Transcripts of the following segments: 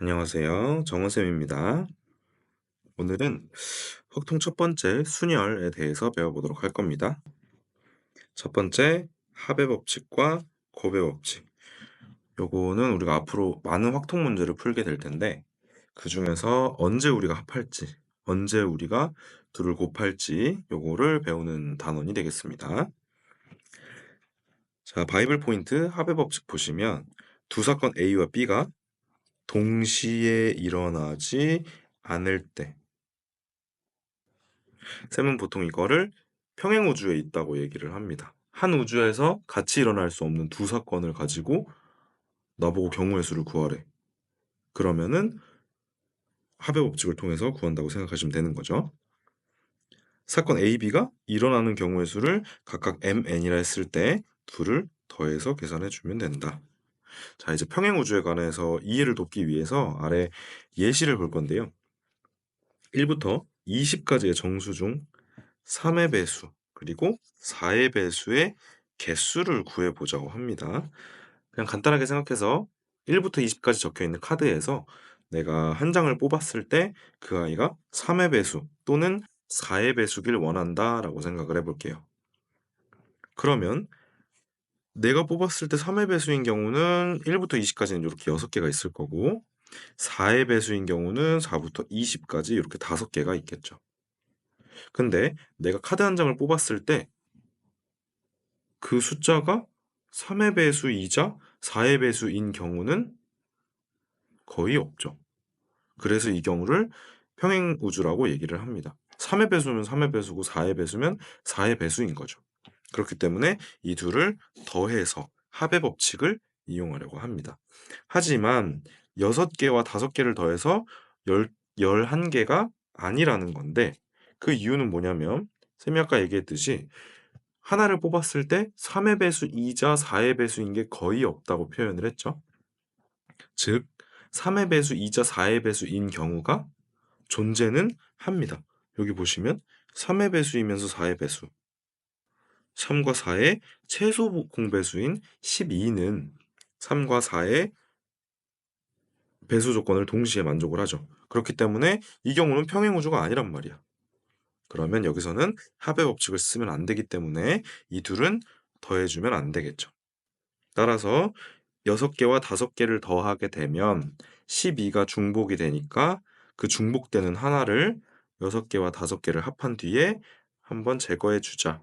안녕하세요. 정원쌤입니다. 오늘은 확통 첫 번째 순열에 대해서 배워보도록 할 겁니다. 첫 번째, 합의 법칙과 곱의 법칙. 요거는 우리가 앞으로 많은 확통 문제를 풀게 될 텐데, 그 중에서 언제 우리가 합할지, 언제 우리가 둘을 곱할지 요거를 배우는 단원이 되겠습니다. 자, 바이블 포인트 합의 법칙 보시면 두 사건 A와 B가 동시에 일어나지 않을 때, 쌤은 보통 이거를 평행 우주에 있다고 얘기를 합니다. 한 우주에서 같이 일어날 수 없는 두 사건을 가지고 나보고 경우의 수를 구하래. 그러면은 합의 법칙을 통해서 구한다고 생각하시면 되는 거죠. 사건 A, B가 일어나는 경우의 수를 각각 MN이라 했을 때 둘을 더해서 계산해 주면 된다. 자, 이제 평행 우주에 관해서 이해를 돕기 위해서 아래 예시를 볼 건데요. 1부터 20까지의 정수 중 3의 배수 그리고 4의 배수의 개수를 구해보자고 합니다. 그냥 간단하게 생각해서 1부터 20까지 적혀있는 카드에서 내가 한 장을 뽑았을 때 그 아이가 3의 배수 또는 4의 배수길 원한다라고 생각을 해볼게요. 그러면 내가 뽑았을 때 3의 배수인 경우는 1부터 20까지는 이렇게 6개가 있을 거고 4의 배수인 경우는 4부터 20까지 이렇게 5개가 있겠죠. 근데 내가 카드 한 장을 뽑았을 때 그 숫자가 3의 배수이자 4의 배수인 경우는 거의 없죠. 그래서 이 경우를 평행 우주라고 얘기를 합니다. 3의 배수면 3의 배수고 4의 배수면 4의 배수인 거죠. 그렇기 때문에 이 둘을 더해서 합의 법칙을 이용하려고 합니다. 하지만 6개와 5개를 더해서 11개가 아니라는 건데 그 이유는 뭐냐면 쌤이 아까 얘기했듯이 하나를 뽑았을 때 3의 배수이자 4의 배수인 게 거의 없다고 표현을 했죠. 즉 3의 배수이자 4의 배수인 경우가 존재는 합니다. 여기 보시면 3의 배수이면서 4의 배수 3과 4의 최소 공배수인 12는 3과 4의 배수 조건을 동시에 만족을 하죠. 그렇기 때문에 이 경우는 평행우주가 아니란 말이야. 그러면 여기서는 합의 법칙을 쓰면 안 되기 때문에 이 둘은 더해주면 안 되겠죠. 따라서 6개와 5개를 더하게 되면 12가 중복이 되니까 그 중복되는 하나를 6개와 5개를 합한 뒤에 한번 제거해 주자.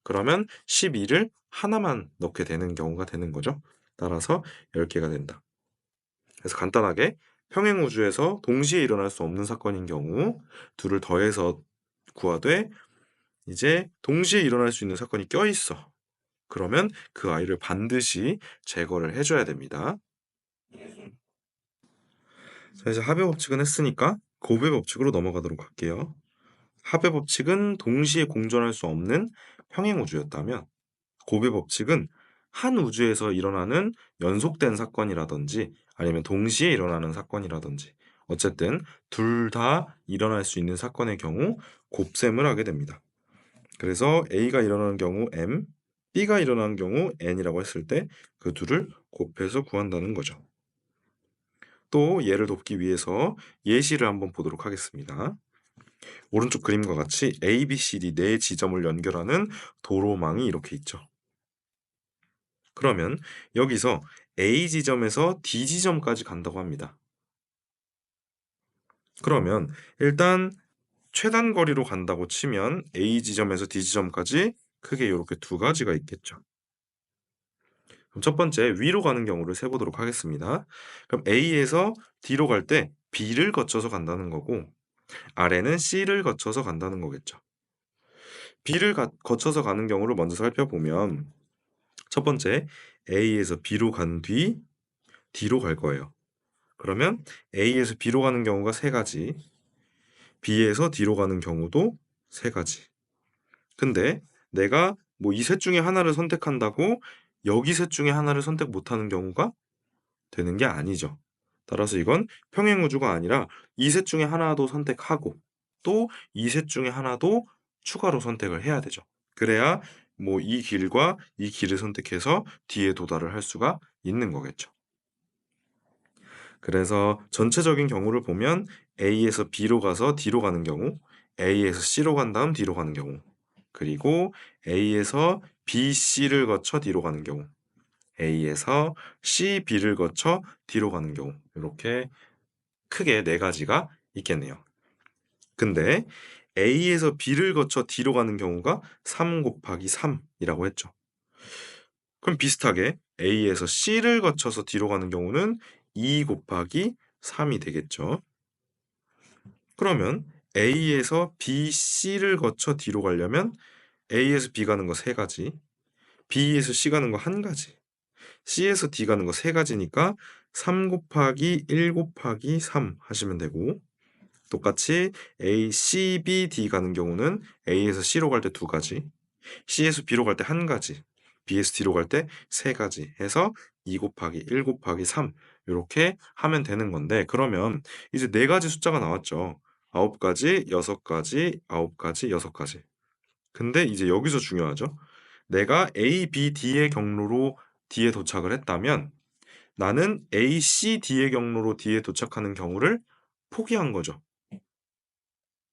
그러면 12를 하나만 넣게 되는 경우가 되는 거죠. 따라서 10개가 된다. 그래서 간단하게 평행우주에서 동시에 일어날 수 없는 사건인 경우 둘을 더해서 구하되 이제 동시에 일어날 수 있는 사건이 껴있어. 그러면 그 아이를 반드시 제거를 해줘야 됩니다. 자, 이제 합의 법칙은 했으니까 곱의 법칙으로 넘어가도록 할게요. 합의 법칙은 동시에 공존할 수 없는 평행 우주였다면 곱의 법칙은 한 우주에서 일어나는 연속된 사건이라든지 아니면 동시에 일어나는 사건이라든지 어쨌든 둘 다 일어날 수 있는 사건의 경우 곱셈을 하게 됩니다. 그래서 A가 일어나는 경우 M, B가 일어나는 경우 N이라고 했을 때 그 둘을 곱해서 구한다는 거죠. 또 얘를 돕기 위해서 예시를 한번 보도록 하겠습니다. 오른쪽 그림과 같이 A, B, C, D 네 지점을 연결하는 도로망이 이렇게 있죠. 그러면 여기서 A 지점에서 D 지점까지 간다고 합니다. 그러면 일단 최단 거리로 간다고 치면 A 지점에서 D 지점까지 크게 이렇게 두 가지가 있겠죠. 그럼 첫 번째 위로 가는 경우를 세보도록 하겠습니다. 그럼 A에서 D로 갈 때 B를 거쳐서 간다는 거고 아래는 C를 거쳐서 간다는 거겠죠. B를 거쳐서 가는 경우를 먼저 살펴보면 첫 번째 A에서 B로 간 뒤 D로 갈 거예요. 그러면 A에서 B로 가는 경우가 세 가지, B에서 D로 가는 경우도 세 가지. 근데 내가 뭐 이 셋 중에 하나를 선택한다고 여기 셋 중에 하나를 선택 못하는 경우가 되는 게 아니죠. 따라서 이건 평행우주가 아니라 이 셋 중에 하나도 선택하고 또 이 셋 중에 하나도 추가로 선택을 해야 되죠. 그래야 뭐 이 길과 이 길을 선택해서 D에 도달을 할 수가 있는 거겠죠. 그래서 전체적인 경우를 보면 A에서 B로 가서 D로 가는 경우, A에서 C로 간 다음 D로 가는 경우, 그리고 A에서 B, C를 거쳐 D로 가는 경우, A에서 C, B를 거쳐 D로 가는 경우, 이렇게 크게 네 가지가 있겠네요. 근데 A에서 B를 거쳐 D로 가는 경우가 3 곱하기 3이라고 했죠. 그럼 비슷하게 A에서 C를 거쳐서 D로 가는 경우는 2 곱하기 3이 되겠죠. 그러면 A에서 B, C를 거쳐 D로 가려면 A에서 B 가는 거 3가지, B에서 C 가는 거 1가지, C에서 D 가는 거 3가지니까 3 곱하기 1 곱하기 3 하시면 되고, 똑같이 A, C, B, D 가는 경우는 A에서 C로 갈 때 2가지, C에서 B로 갈 때 1가지, B에서 D로 갈 때 3가지 해서 2 곱하기 1 곱하기 3 이렇게 하면 되는 건데, 그러면 이제 4가지 숫자가 나왔죠. 9가지, 6가지, 9가지, 6가지. 근데 이제 여기서 중요하죠. 내가 A, B, D의 경로로 D에 도착을 했다면 나는 A, C, D의 경로로 D에 도착하는 경우를 포기한 거죠.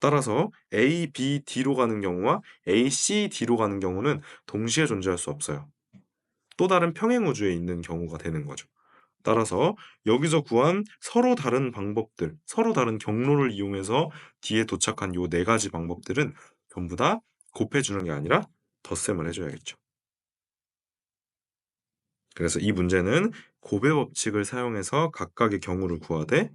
따라서 A, B, D로 가는 경우와 A, C, D로 가는 경우는 동시에 존재할 수 없어요. 또 다른 평행 우주에 있는 경우가 되는 거죠. 따라서 여기서 구한 서로 다른 방법들, 서로 다른 경로를 이용해서 D에 도착한 요 4가지 방법들은 전부 다 곱해주는 게 아니라 덧셈을 해줘야겠죠. 그래서 이 문제는 곱의 법칙을 사용해서 각각의 경우를 구하되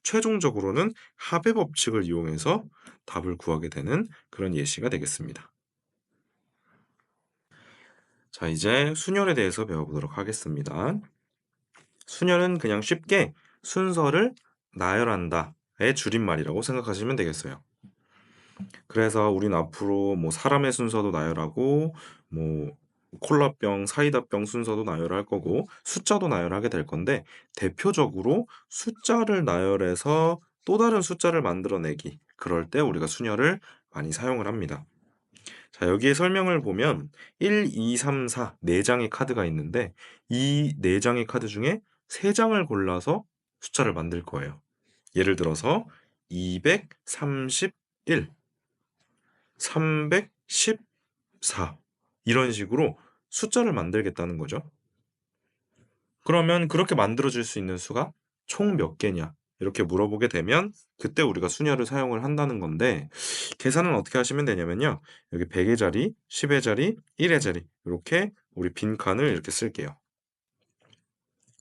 최종적으로는 합의 법칙을 이용해서 답을 구하게 되는 그런 예시가 되겠습니다. 자, 이제 순열에 대해서 배워보도록 하겠습니다. 순열은 그냥 쉽게 순서를 나열한다의 줄임말이라고 생각하시면 되겠어요. 그래서 우린 앞으로 뭐 사람의 순서도 나열하고 뭐 콜라병, 사이다병 순서도 나열할 거고 숫자도 나열하게 될 건데, 대표적으로 숫자를 나열해서 또 다른 숫자를 만들어내기, 그럴 때 우리가 순열을 많이 사용을 합니다. 자, 여기에 설명을 보면 1, 2, 3, 4 4장의 카드가 있는데 이 4장의 카드 중에 3장을 골라서 숫자를 만들 거예요. 예를 들어서 231, 314 이런 식으로 숫자를 만들겠다는 거죠. 그러면 그렇게 만들어질 수 있는 수가 총 몇 개냐? 이렇게 물어보게 되면 그때 우리가 순열을 사용을 한다는 건데, 계산은 어떻게 하시면 되냐면요. 여기 100의 자리, 10의 자리, 1의 자리 이렇게 우리 빈 칸을 이렇게 쓸게요.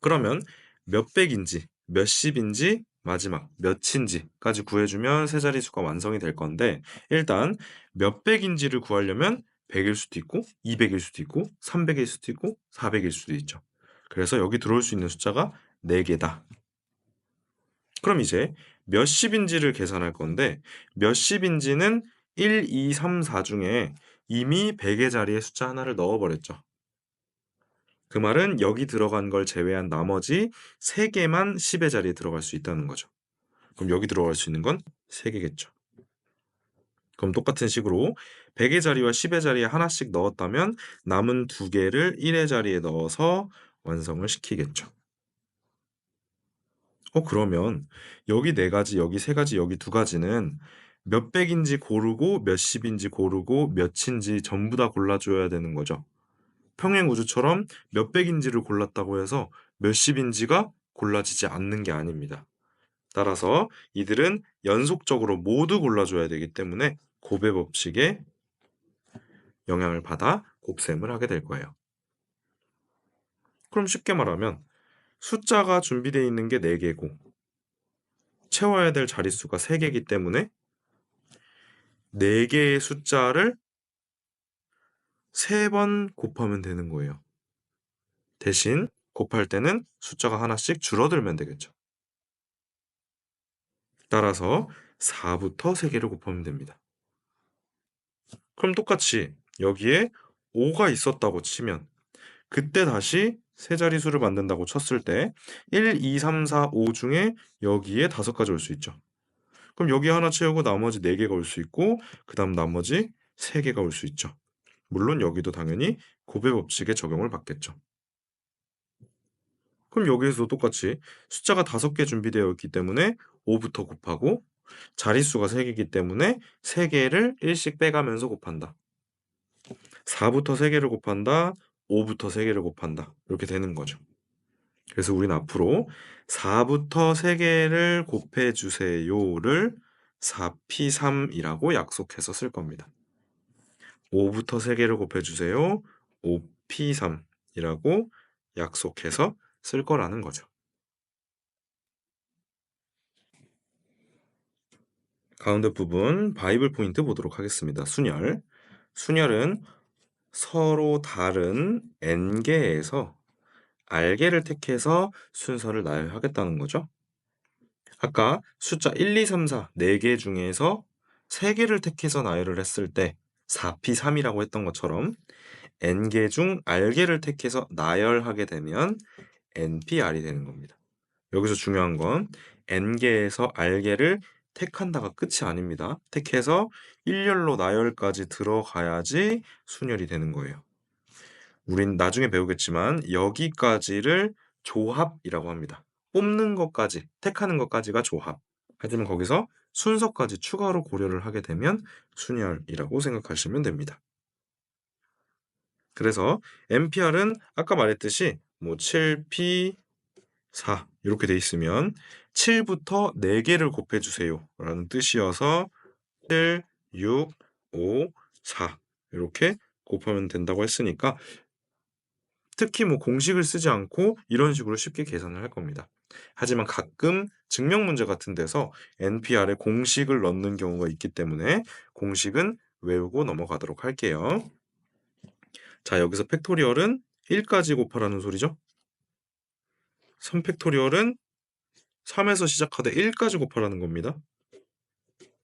그러면 몇 백인지, 몇 십인지, 마지막 몇인지까지 구해주면 세 자릿수가 완성이 될 건데, 일단 몇 백인지를 구하려면 100일 수도 있고 200일 수도 있고 300일 수도 있고 400일 수도 있죠. 그래서 여기 들어올 수 있는 숫자가 4개다. 그럼 이제 몇 십인지를 계산할 건데, 몇 십인지는 1, 2, 3, 4 중에 이미 100의 자리에 숫자 하나를 넣어버렸죠. 그 말은 여기 들어간 걸 제외한 나머지 3개만 10의 자리에 들어갈 수 있다는 거죠. 그럼 여기 들어갈 수 있는 건 3개겠죠. 그럼 똑같은 식으로 100의 자리와 10의 자리에 하나씩 넣었다면 남은 2개를 1의 자리에 넣어서 완성을 시키겠죠. 그러면 여기 4가지, 여기 3가지, 여기 2가지는 몇 백인지 고르고 몇 십인지 고르고 몇인지 전부 다 골라줘야 되는 거죠. 평행 우주처럼 몇 백인지를 골랐다고 해서 몇 십인지가 골라지지 않는 게 아닙니다. 따라서 이들은 연속적으로 모두 골라줘야 되기 때문에 곱의 법칙에 영향을 받아 곱셈을 하게 될 거예요. 그럼 쉽게 말하면 숫자가 준비되어 있는 게 4개고 채워야 될 자릿수가 3개이기 때문에 4개의 숫자를 3번 곱하면 되는 거예요. 대신 곱할 때는 숫자가 하나씩 줄어들면 되겠죠. 따라서 4부터 3개를 곱하면 됩니다. 그럼 똑같이 여기에 5가 있었다고 치면 그때 다시 세 자릿수를 만든다고 쳤을 때 1, 2, 3, 4, 5 중에 여기에 5가지 올 수 있죠. 그럼 여기 하나 채우고 나머지 4개가 올 수 있고 그 다음 나머지 3개가 올 수 있죠. 물론 여기도 당연히 곱의 법칙에 적용을 받겠죠. 그럼 여기에서도 똑같이 숫자가 5개 준비되어 있기 때문에 5부터 곱하고 자릿수가 3개이기 때문에 3개를 1씩 빼가면서 곱한다. 4부터 3개를 곱한다. 5부터 3개를 곱한다. 이렇게 되는 거죠. 그래서 우리는 앞으로 4부터 3개를 곱해 주세요를 4p3이라고 약속해서 쓸 겁니다. 5부터 3개를 곱해 주세요. 5p3이라고 약속해서 쓸 거라는 거죠. 가운데 부분 바이블 포인트 보도록 하겠습니다. 순열. 순열은 서로 다른 n개에서 r개를 택해서 순서를 나열하겠다는 거죠. 아까 숫자 1, 2, 3, 4 4개 중에서 3개를 택해서 나열을 했을 때 4p3이라고 했던 것처럼 n개 중 r개를 택해서 나열하게 되면 npr이 되는 겁니다. 여기서 중요한 건 n개에서 r개를 택한다가 끝이 아닙니다. 택해서 일렬로 나열까지 들어가야지 순열이 되는 거예요. 우린 나중에 배우겠지만 여기까지를 조합이라고 합니다. 뽑는 것까지, 택하는 것까지가 조합. 하지만 거기서 순서까지 추가로 고려를 하게 되면 순열이라고 생각하시면 됩니다. 그래서 NPR은 아까 말했듯이 뭐 7P, 4 이렇게 돼 있으면 7부터 4개를 곱해주세요 라는 뜻이어서 7, 6, 5, 4 이렇게 곱하면 된다고 했으니까 특히 뭐 공식을 쓰지 않고 이런 식으로 쉽게 계산을 할 겁니다. 하지만 가끔 증명 문제 같은 데서 NPR에 공식을 넣는 경우가 있기 때문에 공식은 외우고 넘어가도록 할게요. 자, 여기서 팩토리얼은 1까지 곱하라는 소리죠. 3팩토리얼은 3에서 시작하되 1까지 곱하라는 겁니다.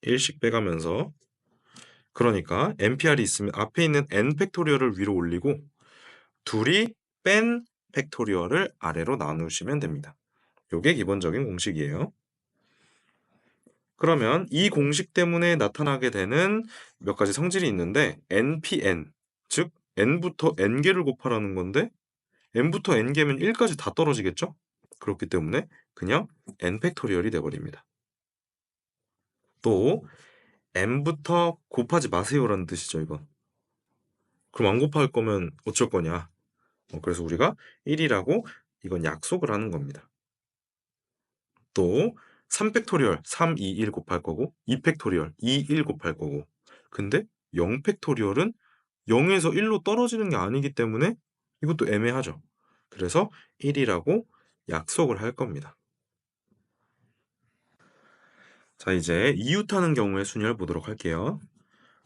1씩 빼가면서 그러니까 NPR이 있으면 앞에 있는 n 팩토리얼을 위로 올리고 둘이 뺀 팩토리얼을 아래로 나누시면 됩니다. 이게 기본적인 공식이에요. 그러면 이 공식 때문에 나타나게 되는 몇 가지 성질이 있는데 npn, 즉 n부터 n개를 곱하라는 건데 n부터 n개면 1까지 다 떨어지겠죠? 그렇기 때문에 그냥 n 팩토리얼이 돼버립니다. 또 n부터 곱하지 마세요라는 뜻이죠, 이건. 그럼 안 곱할 거면 어쩔 거냐? 그래서 우리가 1이라고 이건 약속을 하는 겁니다. 또 3팩토리얼 3, 2, 1 곱할 거고 2팩토리얼 2, 1 곱할 거고 근데 0팩토리얼은 0에서 1로 떨어지는 게 아니기 때문에 이것도 애매하죠. 그래서 1이라고 약속을 할 겁니다. 자, 이제 이웃하는 경우의 순열 보도록 할게요.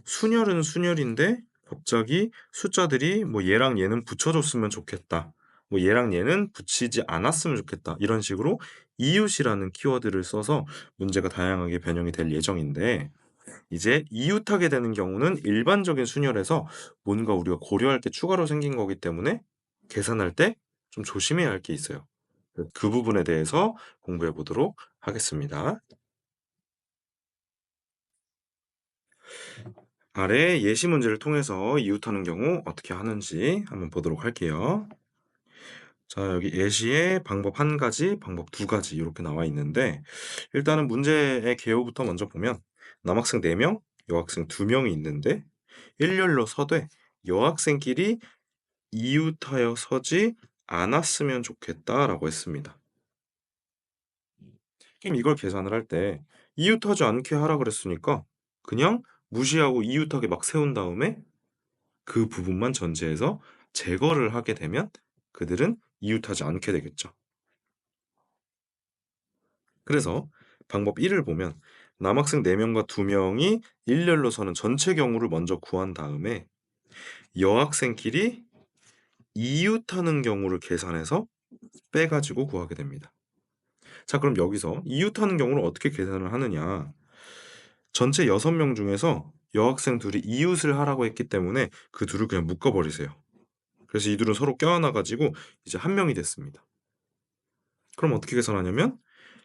순열은 순열인데 갑자기 숫자들이 뭐 얘랑 얘는 붙여줬으면 좋겠다. 뭐 얘랑 얘는 붙이지 않았으면 좋겠다. 이런 식으로 이웃이라는 키워드를 써서 문제가 다양하게 변형이 될 예정인데 이제 이웃하게 되는 경우는 일반적인 순열에서 뭔가 우리가 고려할 게 추가로 생긴 거기 때문에 계산할 때 좀 조심해야 할 게 있어요. 그 부분에 대해서 공부해 보도록 하겠습니다. 아래 예시 문제를 통해서 이웃하는 경우 어떻게 하는지 한번 보도록 할게요. 자, 여기 예시에 방법 한 가지, 방법 두 가지 이렇게 나와 있는데 일단은 문제의 개요부터 먼저 보면 남학생 4명, 여학생 2명이 있는데 일렬로 서되 여학생끼리 이웃하여 서지 않았으면 좋겠다라고 했습니다. 그럼 이걸 계산을 할 때 이웃하지 않게 하라 그랬으니까 그냥 무시하고 이웃하게 막 세운 다음에 그 부분만 전제해서 제거를 하게 되면 그들은 이웃하지 않게 되겠죠. 그래서 방법 1을 보면 남학생 4명과 2명이 일렬로 서는 전체 경우를 먼저 구한 다음에 여학생끼리 이웃하는 경우를 계산해서 빼가지고 구하게 됩니다. 자, 그럼 여기서 이웃하는 경우를 어떻게 계산을 하느냐? 전체 6명 중에서 여학생 둘이 이웃을 하라고 했기 때문에 그 둘을 그냥 묶어버리세요. 그래서 이 둘은 서로 껴안아가지고 이제 한 명이 됐습니다. 그럼 어떻게 계산하냐면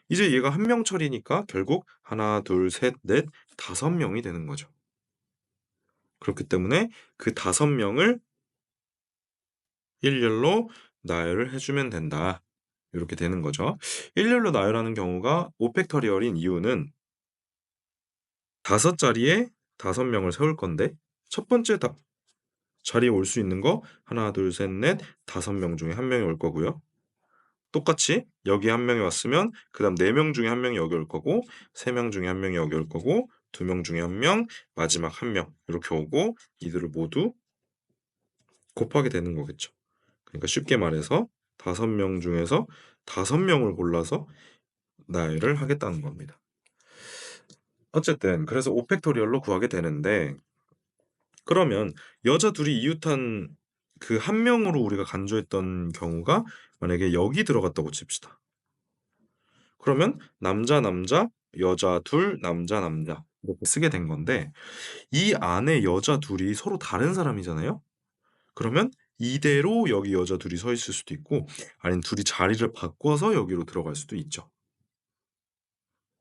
이제 얘가 한 명 처리니까 결국 하나, 둘, 셋, 넷, 5명이 되는 거죠. 그렇기 때문에 그 5명을 일렬로 나열을 해주면 된다. 이렇게 되는 거죠. 일렬로 나열하는 경우가 5팩토리얼인 이유는 다섯 자리에 다섯 명을 세울 건데 첫 번째 자리에 올 수 있는 거 하나, 둘, 셋, 넷, 다섯 명 중에 한 명이 올 거고요. 똑같이 여기 한 명이 왔으면 그다음 네 명 중에 한 명이 여기 올 거고 세 명 중에 한 명이 여기 올 거고 두 명 중에 한 명, 마지막 한 명 이렇게 오고 이들을 모두 곱하게 되는 거겠죠. 그러니까 쉽게 말해서 다섯 명 중에서 다섯 명을 골라서 나열을 하겠다는 겁니다. 어쨌든 그래서 5팩토리얼로 구하게 되는데 그러면 여자 둘이 이웃한 그 한 명으로 우리가 간주했던 경우가 만약에 여기 들어갔다고 칩시다. 그러면 남자, 남자, 여자 둘, 남자, 남자 이렇게 쓰게 된 건데 이 안에 여자 둘이 서로 다른 사람이잖아요. 그러면 이대로 여기 여자 둘이 서 있을 수도 있고 아니면 둘이 자리를 바꿔서 여기로 들어갈 수도 있죠.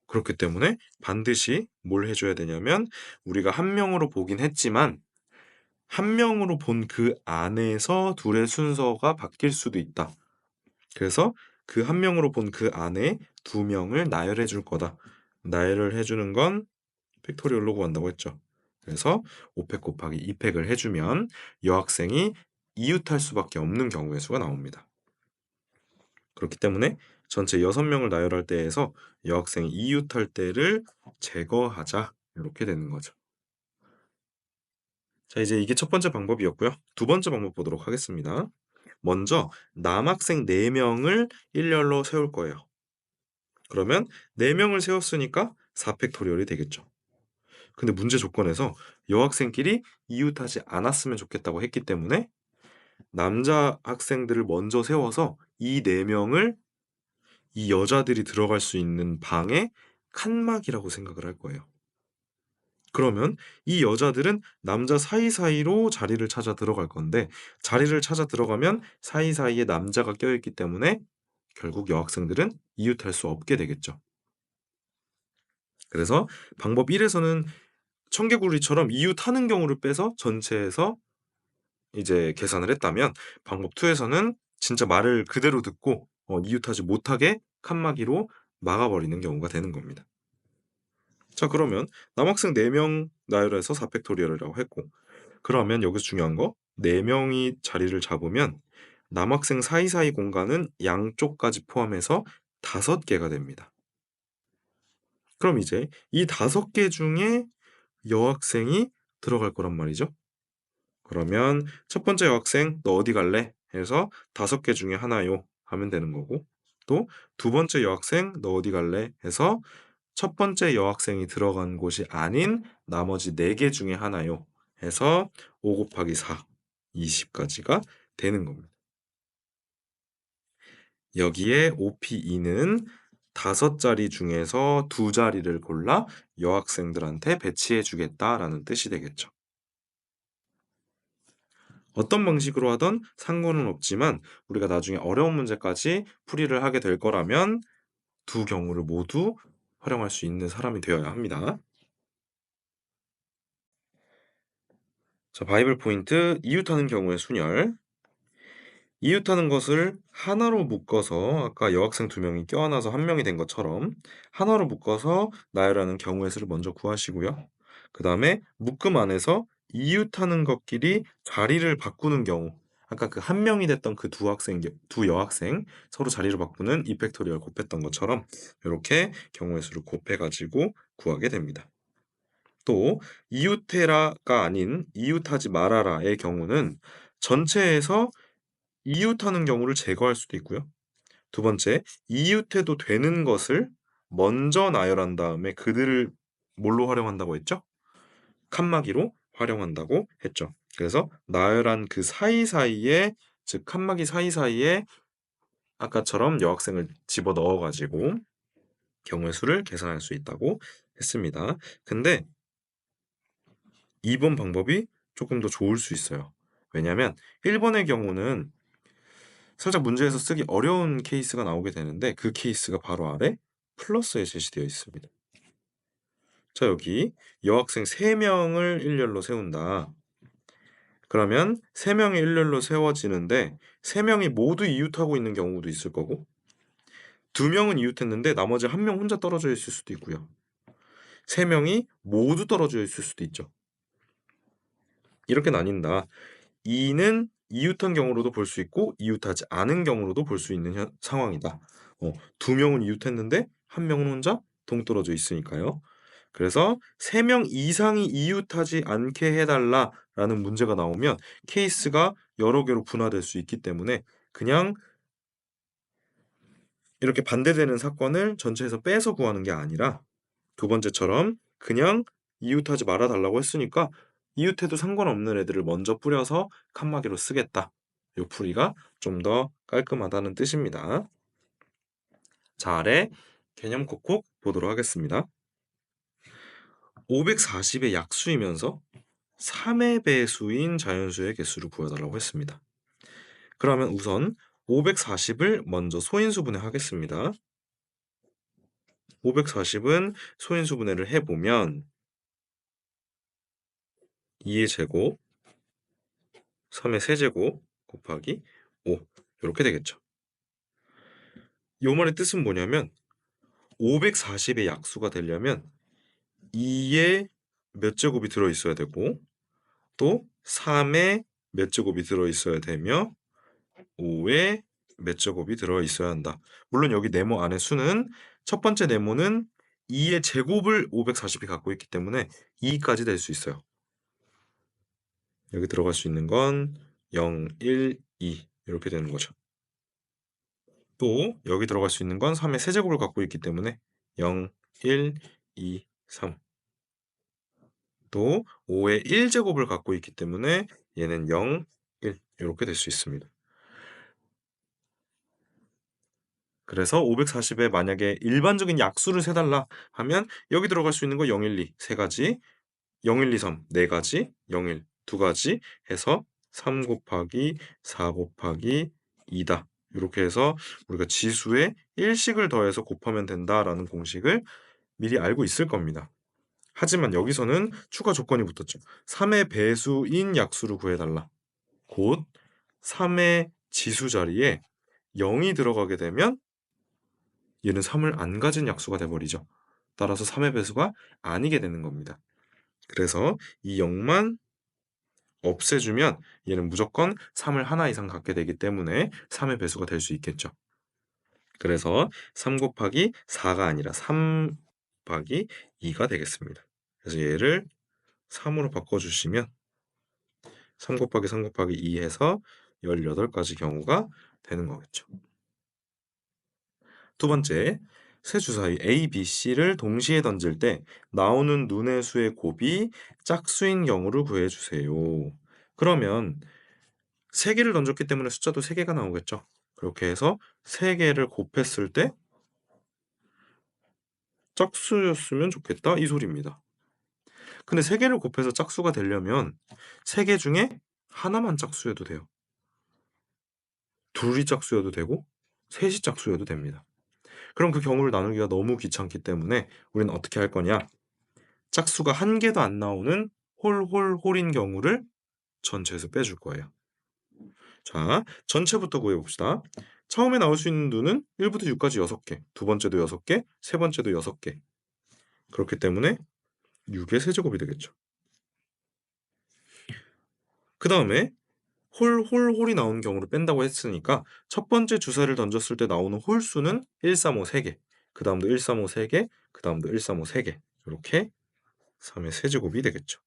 그렇기 때문에 반드시 뭘 해 줘야 되냐면 우리가 한 명으로 보긴 했지만 한 명으로 본 그 안에서 둘의 순서가 바뀔 수도 있다. 그래서 그 한 명으로 본 그 안에 두 명을 나열해 줄 거다. 나열을 해 주는 건 팩토리얼로 구한다고 했죠. 그래서 5팩 곱하기 2팩을 해 주면 여학생이 이웃할 수밖에 없는 경우의 수가 나옵니다. 그렇기 때문에 전체 6명을 나열할 때에서 여학생이 이웃할 때를 제거하자. 이렇게 되는 거죠. 자, 이제 이게 첫 번째 방법이었고요. 두 번째 방법 보도록 하겠습니다. 먼저 남학생 4명을 일렬로 세울 거예요. 그러면 4명을 세웠으니까 4팩토리얼이 되겠죠. 근데 문제 조건에서 여학생끼리 이웃하지 않았으면 좋겠다고 했기 때문에 남자 학생들을 먼저 세워서 이 4명을 이 여자들이 들어갈 수 있는 방의 칸막이라고 생각을 할 거예요. 그러면 이 여자들은 남자 사이사이로 자리를 찾아 들어갈 건데 자리를 찾아 들어가면 사이사이에 남자가 껴있기 때문에 결국 여학생들은 이웃할 수 없게 되겠죠. 그래서 방법 1에서는 청개구리처럼 이웃하는 경우를 빼서 전체에서 이제 계산을 했다면 방법 2에서는 진짜 말을 그대로 듣고 이웃하지 못하게 칸막이로 막아버리는 경우가 되는 겁니다. 자, 그러면 남학생 4명 나열해서 4팩토리얼이라고 했고 그러면 여기서 중요한 거 4명이 자리를 잡으면 남학생 사이사이 공간은 양쪽까지 포함해서 5개가 됩니다. 그럼 이제 이 5개 중에 여학생이 들어갈 거란 말이죠. 그러면 첫 번째 여학생 너 어디 갈래? 해서 5개 중에 하나요 하면 되는 거고 또 두 번째 여학생 너 어디 갈래? 해서 첫 번째 여학생이 들어간 곳이 아닌 나머지 4개 중에 하나요 해서 5 곱하기 4, 20까지가 되는 겁니다. 여기에 OP2는 5자리 중에서 2자리를 골라 여학생들한테 배치해 주겠다라는 뜻이 되겠죠. 어떤 방식으로 하든 상관은 없지만 우리가 나중에 어려운 문제까지 풀이를 하게 될 거라면 두 경우를 모두 활용할 수 있는 사람이 되어야 합니다. 자, 바이블 포인트 이웃하는 경우의 순열. 이웃하는 것을 하나로 묶어서 아까 여학생 2명이 껴안아서 한 명이 된 것처럼 하나로 묶어서 나열하는 경우의 수를 먼저 구하시고요. 그 다음에 묶음 안에서 이웃하는 것끼리 자리를 바꾸는 경우 아까 그 한 명이 됐던 그 두 여학생 서로 자리를 바꾸는 이펙토리얼 곱했던 것처럼 이렇게 경우의 수를 곱해가지고 구하게 됩니다. 또 이웃해라가 아닌 이웃하지 말아라의 경우는 전체에서 이웃하는 경우를 제거할 수도 있고요. 두 번째, 이웃해도 되는 것을 먼저 나열한 다음에 그들을 뭘로 활용한다고 했죠? 칸막이로 활용한다고 했죠. 그래서 나열한 그 사이사이에 즉 칸막이 사이사이에 아까처럼 여학생을 집어넣어 가지고 경우의 수를 계산할 수 있다고 했습니다. 근데 2번 방법이 조금 더 좋을 수 있어요. 왜냐하면 1번의 경우는 살짝 문제에서 쓰기 어려운 케이스가 나오게 되는데 그 케이스가 바로 아래 플러스에 제시되어 있습니다. 자, 여기 여학생 3명을 일렬로 세운다. 그러면 3명이 일렬로 세워지는데 3명이 모두 이웃하고 있는 경우도 있을 거고 2명은 이웃했는데 나머지 1명 혼자 떨어져 있을 수도 있고요. 3명이 모두 떨어져 있을 수도 있죠. 이렇게 나뉜다. 2는 이웃한 경우로도 볼 수 있고 이웃하지 않은 경우로도 볼 수 있는 상황이다. 2명은 이웃했는데 1명은 혼자 동떨어져 있으니까요. 그래서 3명 이상이 이웃하지 않게 해달라라는 문제가 나오면 케이스가 여러 개로 분화될 수 있기 때문에 그냥 이렇게 반대되는 사건을 전체에서 빼서 구하는 게 아니라 두 번째처럼 그냥 이웃하지 말아달라고 했으니까 이웃해도 상관없는 애들을 먼저 뿌려서 칸막이로 쓰겠다. 요 풀이가 좀 더 깔끔하다는 뜻입니다. 자, 아래 개념 콕콕 보도록 하겠습니다. 540의 약수이면서 3의 배수인 자연수의 개수를 구해달라고 했습니다. 그러면 우선 540을 먼저 소인수분해 하겠습니다. 540은 소인수분해를 해보면 2의 제곱, 3의 세제곱 곱하기 5 이렇게 되겠죠. 요 말의 뜻은 뭐냐면 540의 약수가 되려면 2의 몇 제곱이 들어있어야 되고 또 3의 몇 제곱이 들어있어야 되며 5의 몇 제곱이 들어있어야 한다. 물론 여기 네모 안에 수는 첫 번째 네모는 2의 제곱을 540이 갖고 있기 때문에 2까지 될 수 있어요. 여기 들어갈 수 있는 건 0, 1, 2 이렇게 되는 거죠. 또 여기 들어갈 수 있는 건 3의 세제곱을 갖고 있기 때문에 0, 1, 2, 3 또 5의 1제곱을 갖고 있기 때문에 얘는 0, 1 이렇게 될 수 있습니다. 그래서 540에 만약에 일반적인 약수를 세달라 하면 여기 들어갈 수 있는 거 0, 1, 2 세 가지 0, 1, 2, 3 네 가지 0, 1 두 가지 해서 3 곱하기 4 곱하기 2다. 이렇게 해서 우리가 지수에 1씩을 더해서 곱하면 된다라는 공식을 미리 알고 있을 겁니다. 하지만 여기서는 추가 조건이 붙었죠. 3의 배수인 약수를 구해달라. 곧 3의 지수 자리에 0이 들어가게 되면 얘는 3을 안 가진 약수가 돼버리죠. 따라서 3의 배수가 아니게 되는 겁니다. 그래서 이 0만 없애주면 얘는 무조건 3을 하나 이상 갖게 되기 때문에 3의 배수가 될 수 있겠죠. 그래서 3 곱하기 4가 아니라 3 곱하기 2가 되겠습니다. 그래서 얘를 3으로 바꿔주시면 3 곱하기 3 곱하기 2 해서 18가지 경우가 되는 거겠죠. 두 번째, 세 주사위 A, B, C를 동시에 던질 때 나오는 눈의 수의 곱이 짝수인 경우를 구해주세요. 그러면 3개를 던졌기 때문에 숫자도 3개가 나오겠죠. 그렇게 해서 3개를 곱했을 때 짝수였으면 좋겠다 이 소리입니다. 근데 3개를 곱해서 짝수가 되려면 3개 중에 하나만 짝수여도 돼요. 둘이 짝수여도 되고 셋이 짝수여도 됩니다. 그럼 그 경우를 나누기가 너무 귀찮기 때문에 우리는 어떻게 할 거냐? 짝수가 한 개도 안 나오는 홀인 경우를 전체에서 빼줄 거예요. 자, 전체부터 구해봅시다. 처음에 나올 수 있는 눈은 1부터 6까지 6개, 두 번째도 6개, 세 번째도 6개. 그렇기 때문에 6의 세제곱이 되겠죠. 그 다음에 홀이 나오는 경우를 뺀다고 했으니까 첫 번째 주사를 던졌을 때 나오는 홀수는 1, 3, 5, 3개, 그 다음도 1, 3, 5, 3개, 그 다음도 1, 3, 5, 3개. 이렇게 3의 세제곱이 되겠죠.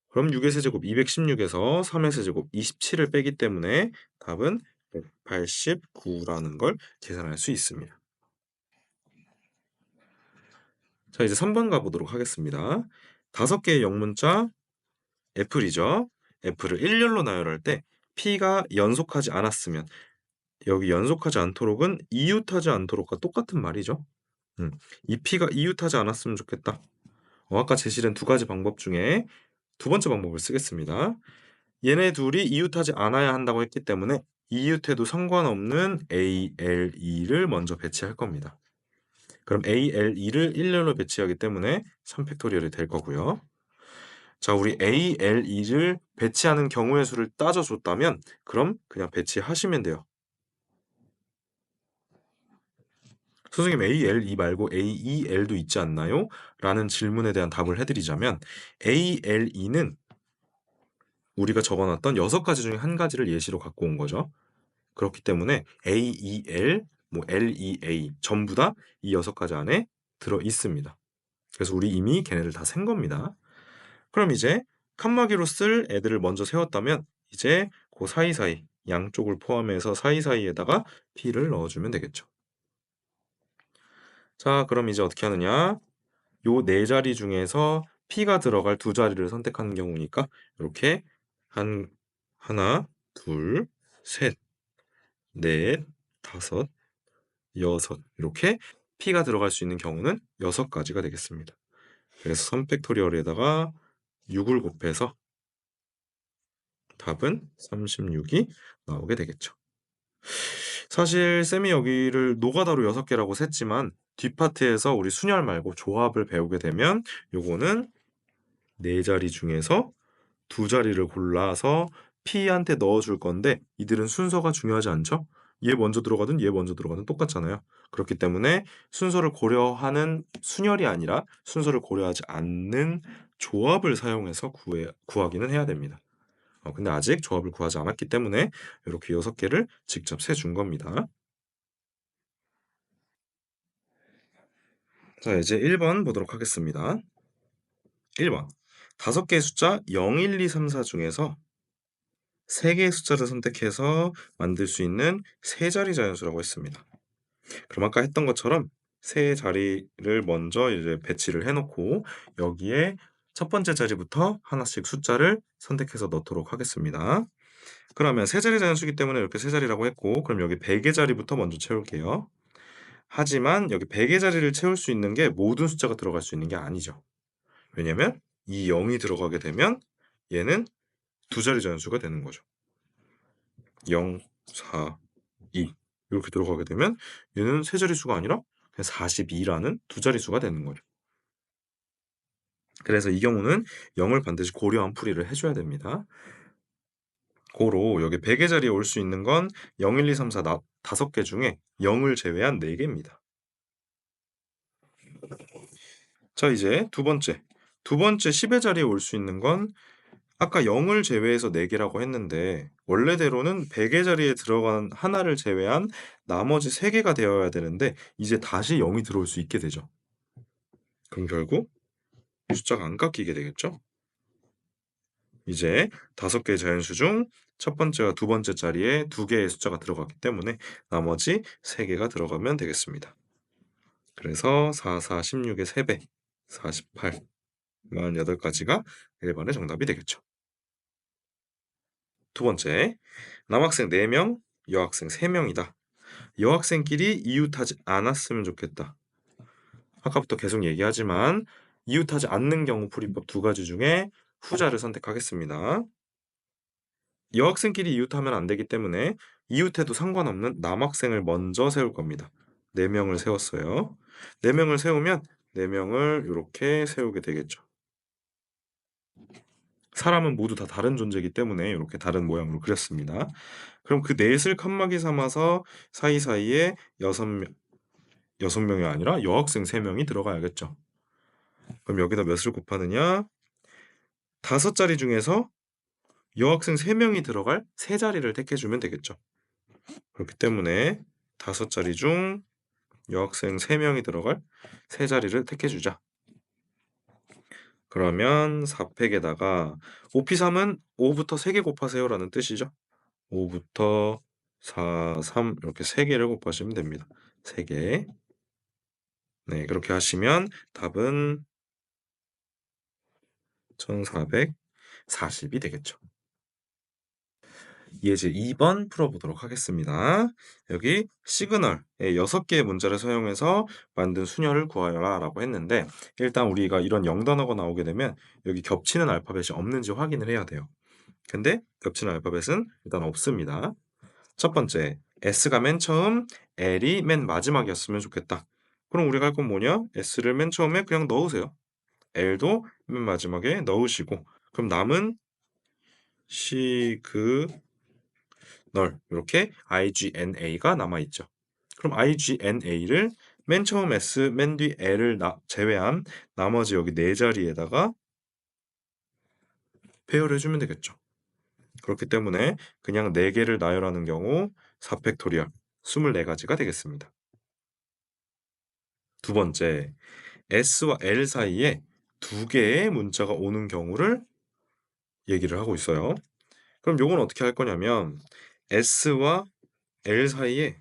그럼 6의 세제곱 216에서 3의 세제곱 27을 빼기 때문에 답은 189라는 걸 계산할 수 있습니다. 자, 이제 3번 가보도록 하겠습니다. 5개의 영문자 애플이죠. 애플을 일렬로 나열할 때 P가 연속하지 않았으면 여기 연속하지 않도록은 이웃하지 않도록과 똑같은 말이죠. 이 P가 이웃하지 않았으면 좋겠다. 아까 제시된 두 가지 방법 중에 두 번째 방법을 쓰겠습니다. 얘네 둘이 이웃하지 않아야 한다고 했기 때문에 이웃해도 상관없는 ALE를 먼저 배치할 겁니다. 그럼 ALE를 일렬로 배치하기 때문에 3팩토리얼이 될 거고요. 자, 우리 ALE를 배치하는 경우의 수를 따져줬다면 그럼 그냥 배치하시면 돼요. 선생님 ALE 말고 AEL도 있지 않나요? 라는 질문에 대한 답을 해드리자면 ALE는 우리가 적어놨던 6가지 중에 한 가지를 예시로 갖고 온 거죠. 그렇기 때문에 AEL, 뭐 LEA 전부 다 이 6가지 안에 들어 있습니다. 그래서 우리 이미 걔네를 다 센 겁니다. 그럼 이제 칸막이로 쓸 애들을 먼저 세웠다면 이제 그 사이사이 양쪽을 포함해서 사이사이에다가 P를 넣어주면 되겠죠. 자, 그럼 이제 어떻게 하느냐? 요 네 자리 중에서 P가 들어갈 두 자리를 선택하는 경우니까 이렇게 하나, 둘, 셋, 넷, 다섯, 여섯 이렇게 P가 들어갈 수 있는 경우는 6가지가 되겠습니다. 그래서 3팩토리얼에다가 6을 곱해서 답은 36이 나오게 되겠죠. 사실 쌤이 여기를 노가다로 6개라고 셌지만 뒷파트에서 우리 순열 말고 조합을 배우게 되면 요거는 4자리 중에서 2자리를 골라서 P한테 넣어줄 건데 이들은 순서가 중요하지 않죠? 얘 먼저 들어가든 얘 먼저 들어가든 똑같잖아요. 그렇기 때문에 순서를 고려하는 순열이 아니라 순서를 고려하지 않는 조합을 사용해서 구하기는 해야 됩니다. 근데 아직 조합을 구하지 않았기 때문에 이렇게 6개를 직접 세준 겁니다. 자, 이제 1번 보도록 하겠습니다. 1번 5개의 숫자 0, 1, 2, 3, 4 중에서 3개의 숫자를 선택해서 만들 수 있는 세 자리 자연수라고 했습니다. 그럼 아까 했던 것처럼 세 자리를 먼저 이제 배치를 해놓고 여기에 첫 번째 자리부터 하나씩 숫자를 선택해서 넣도록 하겠습니다. 그러면 세 자리 자연수이기 때문에 이렇게 세 자리라고 했고 그럼 여기 100의 자리부터 먼저 채울게요. 하지만 여기 100의 자리를 채울 수 있는 게 모든 숫자가 들어갈 수 있는 게 아니죠. 왜냐면 이 0이 들어가게 되면 얘는 두 자리 자연수가 되는 거죠. 0, 4, 2 이렇게 들어가게 되면 얘는 세 자릿수가 아니라 그냥 42라는 두 자릿수가 되는 거죠. 그래서 이 경우는 0을 반드시 고려한 풀이를 해줘야 됩니다. 고로 여기 100의 자리에 올 수 있는 건 0, 1, 2, 3, 4 5개 중에 0을 제외한 4개입니다. 자, 이제 두 번째 10의 자리에 올 수 있는 건 아까 0을 제외해서 4개라고 했는데 원래대로는 100의 자리에 들어간 하나를 제외한 나머지 3개가 되어야 되는데 이제 다시 0이 들어올 수 있게 되죠. 그럼 결국 이 숫자가 안 깎이게 되겠죠? 이제 5개의 자연수 중 첫 번째와 두 번째 자리에 2개의 숫자가 들어갔기 때문에 나머지 3개가 들어가면 되겠습니다. 그래서 4, 4, 16의 3배, 48, 48가지가 1번의 정답이 되겠죠. 두 번째, 남학생 4명, 여학생 3명이다. 여학생끼리 이웃하지 않았으면 좋겠다. 아까부터 계속 얘기하지만 이웃하지 않는 경우 풀이법 2가지 중에 후자를 선택하겠습니다. 여학생끼리 이웃하면 안 되기 때문에 이웃해도 상관없는 남학생을 먼저 세울 겁니다. 4명을 세웠어요. 4명을 세우면 4명을 이렇게 세우게 되겠죠. 사람은 모두 다 다른 존재이기 때문에 이렇게 다른 모양으로 그렸습니다. 그럼 그 넷을 칸막이 삼아서 사이사이에 6명이 아니라 여학생 3명이 들어가야겠죠. 그럼 여기다 몇을 곱하느냐? 5자리 중에서 여학생 3명이 들어갈 3자리를 택해주면 되겠죠. 그렇기 때문에 5자리 중 여학생 3명이 들어갈 3자리를 택해주자. 그러면 4팩에다가 5P3은 5부터 3개 곱하세요 라는 뜻이죠. 5부터 4, 3 이렇게 3개를 곱하시면 됩니다. 3개. 네, 그렇게 하시면 답은 1440이 되겠죠. 예제 2번 풀어보도록 하겠습니다. 여기 시그널의 6개의 문자를 사용해서 만든 수녀를 구하여라 라고 했는데 일단 우리가 이런 영단어가 나오게 되면 여기 겹치는 알파벳이 없는지 확인을 해야 돼요. 근데 겹치는 알파벳은 일단 없습니다. 첫 번째, S가 맨 처음, L이 맨 마지막이었으면 좋겠다. 그럼 우리가 할 건 뭐냐? S를 맨 처음에 그냥 넣으세요. L도 맨 마지막에 넣으시고 그럼 남은 시그널 이렇게 IGNA가 남아있죠. 그럼 IGNA를 맨 처음 S, 맨 뒤 L을 제외한 나머지 여기 네 자리에다가 배열해 주면 되겠죠. 그렇기 때문에 그냥 4개를 나열하는 경우 4팩토리얼 24가지가 되겠습니다. 두 번째, S와 L 사이에 2개의 문자가 오는 경우를 얘기를 하고 있어요. 그럼 요건 어떻게 할 거냐면 S와 L 사이에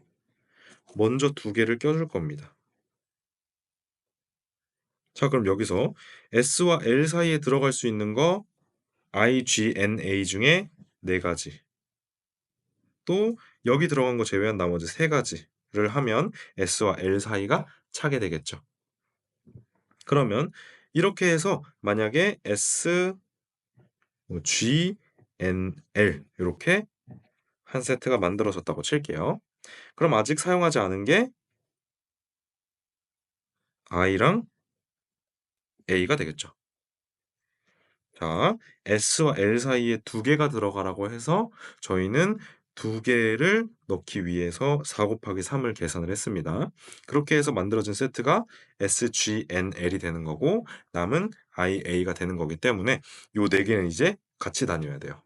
먼저 2개를 껴줄 겁니다. 자, 그럼 여기서 S와 L 사이에 들어갈 수 있는 거 I, G, N, A 중에 4가지. 또 여기 들어간 거 제외한 나머지 3가지를 하면 S와 L 사이가 차게 되겠죠. 그러면 이렇게 해서 만약에 S, G, N, L 이렇게 한 세트가 만들어졌다고 칠게요. 그럼 아직 사용하지 않은 게 I랑 A가 되겠죠. 자, S와 L 사이에 2개가 들어가라고 해서 저희는 2개를 넣기 위해서 4 곱하기 3을 계산을 했습니다. 그렇게 해서 만들어진 세트가 SGNL이 되는 거고 남은 IA가 되는 거기 때문에 요 4개는 이제 같이 다녀야 돼요.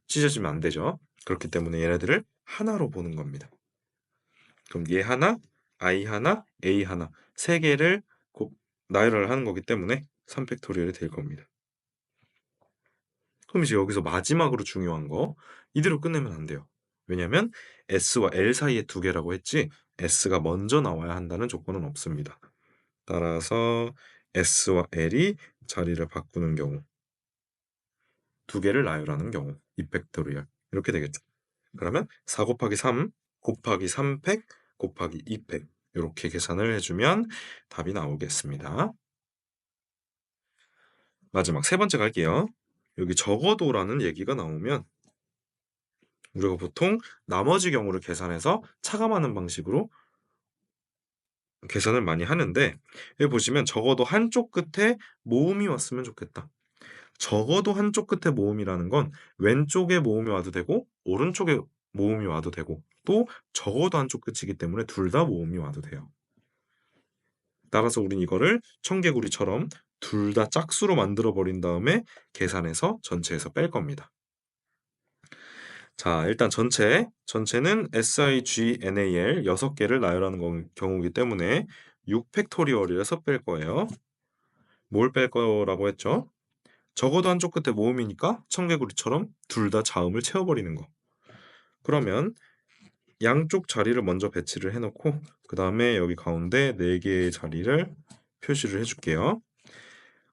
찢어지면 안 되죠. 그렇기 때문에 얘네들을 하나로 보는 겁니다. 그럼 얘 하나, I 하나, A 하나 3개를 나열을 하는 거기 때문에 3팩토리얼이 될 겁니다. 그럼 이제 여기서 마지막으로 중요한 거 이대로 끝내면 안 돼요. 왜냐면 S와 L 사이에 2개라고 했지 S가 먼저 나와야 한다는 조건은 없습니다. 따라서 S와 L이 자리를 바꾸는 경우 2개를 나열하는 경우 2팩토리얼 이렇게 되겠죠. 그러면 4 곱하기 3 곱하기 3팩 곱하기 2팩 이렇게 계산을 해주면 답이 나오겠습니다. 마지막 세 번째 갈게요. 여기 적어도라는 얘기가 나오면 우리가 보통 나머지 경우를 계산해서 차감하는 방식으로 계산을 많이 하는데 여기 보시면 적어도 한쪽 끝에 모음이 왔으면 좋겠다. 적어도 한쪽 끝에 모음이라는 건 왼쪽에 모음이 와도 되고 오른쪽에 모음이 와도 되고 또 적어도 한쪽 끝이기 때문에 둘 다 모음이 와도 돼요. 따라서 우린 이거를 청개구리처럼 둘 다 짝수로 만들어 버린 다음에 계산해서 전체에서 뺄 겁니다. 자, 일단 전체는 SIGNAL 6개를 나열하는 경우이기 때문에 6팩토리얼이라서 뺄 거예요. 뭘 뺄 거라고 했죠? 적어도 한쪽 끝에 모음이니까 청개구리처럼 둘 다 자음을 채워버리는 거. 그러면 양쪽 자리를 먼저 배치를 해놓고 그 다음에 여기 가운데 4개의 자리를 표시를 해줄게요.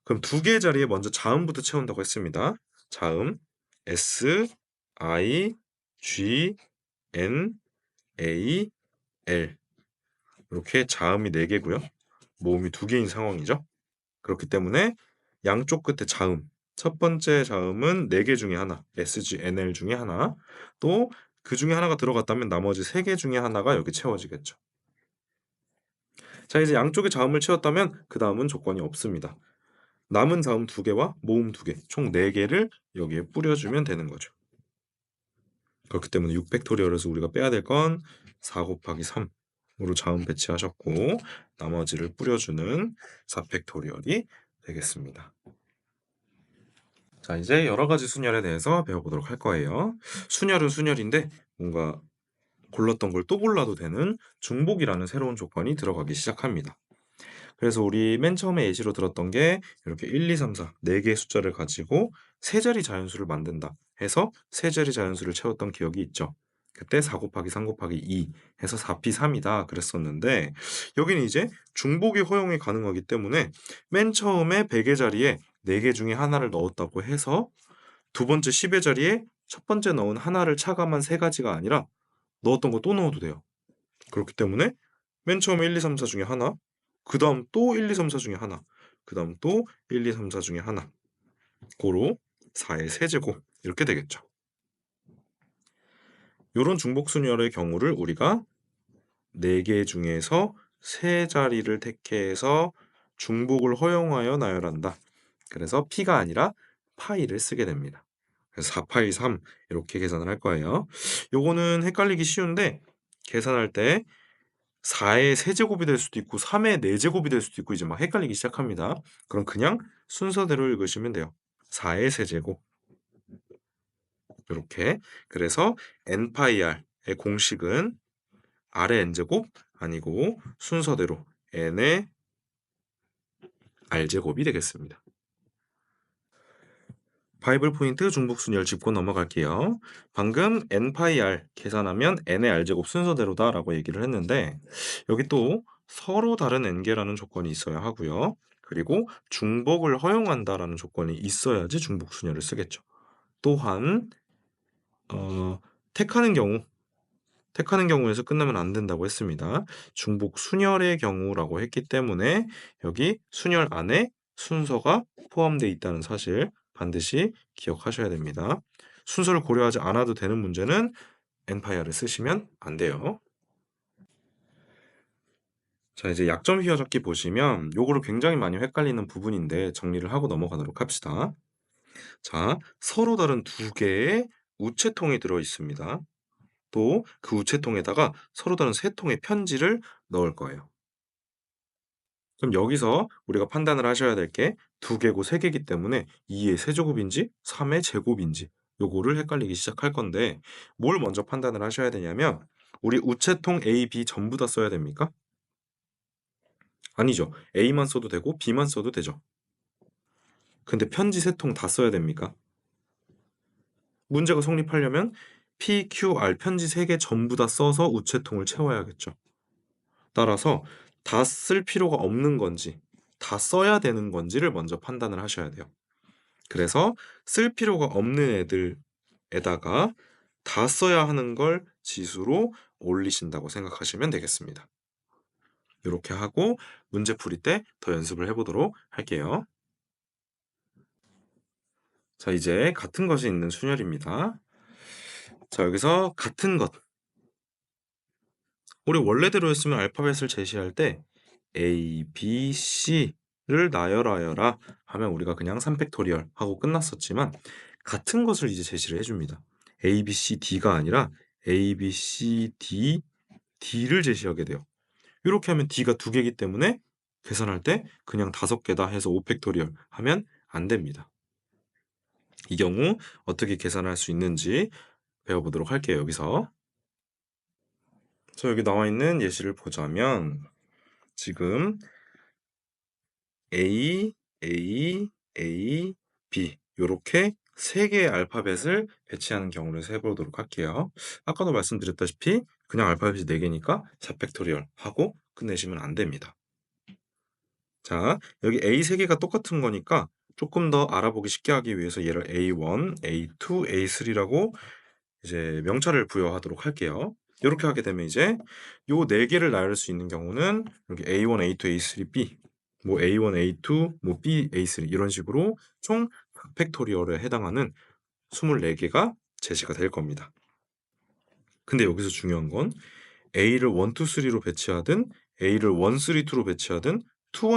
그럼 2개의 자리에 먼저 자음부터 채운다고 했습니다. 자음 S, I, G, N, A, L 이렇게 자음이 4개고요. 모음이 2개인 상황이죠. 그렇기 때문에 양쪽 끝에 자음 첫 번째 자음은 4개 중에 하나 SG, NL 중에 하나 또 그 중에 하나가 들어갔다면 나머지 3개 중에 하나가 여기 채워지겠죠. 자, 이제 양쪽에 자음을 채웠다면 그 다음은 조건이 없습니다. 남은 자음 2개와 모음 2개 총 4개를 여기에 뿌려주면 되는 거죠. 그렇기 때문에 6팩토리얼에서 우리가 빼야 될 건 4 곱하기 3으로 자음 배치하셨고 나머지를 뿌려주는 4팩토리얼이 되겠습니다. 자, 이제 여러 가지 순열에 대해서 배워보도록 할 거예요. 순열은 순열인데 뭔가 골랐던 걸 또 골라도 되는 중복이라는 새로운 조건이 들어가기 시작합니다. 그래서 우리 맨 처음에 예시로 들었던 게 이렇게 1, 2, 3, 4 4개의 숫자를 가지고 세 자리 자연수를 만든다 해서 세 자리 자연수를 채웠던 기억이 있죠. 그때 4 곱하기 3 곱하기 2 해서 4p3이다 그랬었는데 여기는 이제 중복이 허용이 가능하기 때문에 맨 처음에 100의 자리에 4개 중에 하나를 넣었다고 해서 두 번째 10의 자리에 첫 번째 넣은 하나를 차감한 3가지가 아니라 넣었던 거 또 넣어도 돼요. 그렇기 때문에 맨 처음에 1, 2, 3, 4 중에 하나 그 다음 또 1, 2, 3, 4 중에 하나 그 다음 또 1, 2, 3, 4 중에 하나 고로 4의 세제곱 이렇게 되겠죠. 이런 중복순열의 경우를 우리가 4개 중에서 세 자리를 택해서 중복을 허용하여 나열한다. 그래서 p가 아니라 파이를 쓰게 됩니다. 그래서 4파이 3 이렇게 계산을 할 거예요. 요거는 헷갈리기 쉬운데 계산할 때 4의 세제곱이 될 수도 있고 3의 4제곱이 될 수도 있고 이제 막 헷갈리기 시작합니다. 그럼 그냥 순서대로 읽으시면 돼요. 4의 세제곱 이렇게. 그래서 n파이 r의 공식은 r의 n제곱 아니고 순서대로 n의 r제곱이 되겠습니다. 바이블 포인트 중복순열 짚고 넘어갈게요. 방금 n파이 r 계산하면 n의 r제곱 순서대로다 라고 얘기를 했는데 여기 또 서로 다른 n개라는 조건이 있어야 하고요. 그리고 중복을 허용한다라는 조건이 있어야지 중복순열을 쓰겠죠. 또한 택하는 경우에서 끝나면 안 된다고 했습니다. 중복 순열의 경우라고 했기 때문에 여기 순열 안에 순서가 포함되어 있다는 사실 반드시 기억하셔야 됩니다. 순서를 고려하지 않아도 되는 문제는 n파이를 쓰시면 안 돼요. 자, 이제 약점 휘어잡기 보시면 요거를 굉장히 많이 헷갈리는 부분인데 정리를 하고 넘어가도록 합시다. 자, 서로 다른 두 개의 우체통이 들어 있습니다. 또 그 우체통에다가 서로 다른 세 통의 편지를 넣을 거예요. 그럼 여기서 우리가 판단을 하셔야 될 게 두 개고 세 개이기 때문에 2의 세제곱인지 3의 제곱인지 요거를 헷갈리기 시작할 건데 뭘 먼저 판단을 하셔야 되냐면 우리 우체통 A, B 전부 다 써야 됩니까? 아니죠. A만 써도 되고 B만 써도 되죠. 근데 편지 세 통 다 써야 됩니까? 문제가 성립하려면 P, Q, R 편지 세 개 전부 다 써서 우체통을 채워야겠죠. 따라서 다 쓸 필요가 없는 건지 다 써야 되는 건지를 먼저 판단을 하셔야 돼요. 그래서 쓸 필요가 없는 애들에다가 다 써야 하는 걸 지수로 올리신다고 생각하시면 되겠습니다. 이렇게 하고 문제 풀이 때 더 연습을 해보도록 할게요. 자, 이제 같은 것이 있는 순열입니다. 자, 여기서 같은 것. 우리 원래대로였으면 알파벳을 제시할 때 A, B, C를 나열하여라 하면 우리가 그냥 3팩토리얼 하고 끝났었지만 같은 것을 이제 제시를 해줍니다. A, B, C, D가 아니라 A, B, C, D, D를 제시하게 돼요. 이렇게 하면 D가 두 개이기 때문에 계산할 때 그냥 5개다 해서 5팩토리얼 하면 안 됩니다. 이 경우 어떻게 계산할 수 있는지 배워보도록 할게요. 여기서. 여기 나와 있는 예시를 보자면 지금 A, A, A, B 요렇게 세 개의 알파벳을 배치하는 경우를 해보도록 할게요. 아까도 말씀드렸다시피 그냥 알파벳이 4개니까 4팩토리얼 하고 끝내시면 안 됩니다. 자, 여기 A 3개가 똑같은 거니까 조금 더 알아보기 쉽게 하기 위해서 얘를 A1, A2, A3라고 이제 명찰을 부여하도록 할게요. 이렇게 하게 되면 이제 요 4개를 나열 수 있는 경우는 여기 A1, A2, A3, B 뭐 A1, A2, 뭐 B, A3 이런 식으로 총 팩토리얼에 해당하는 24개가 제시가 될 겁니다. 근데 여기서 중요한 건 A를 1, 2, 3로 배치하든 A를 1, 3, 2로 배치하든 2, 1,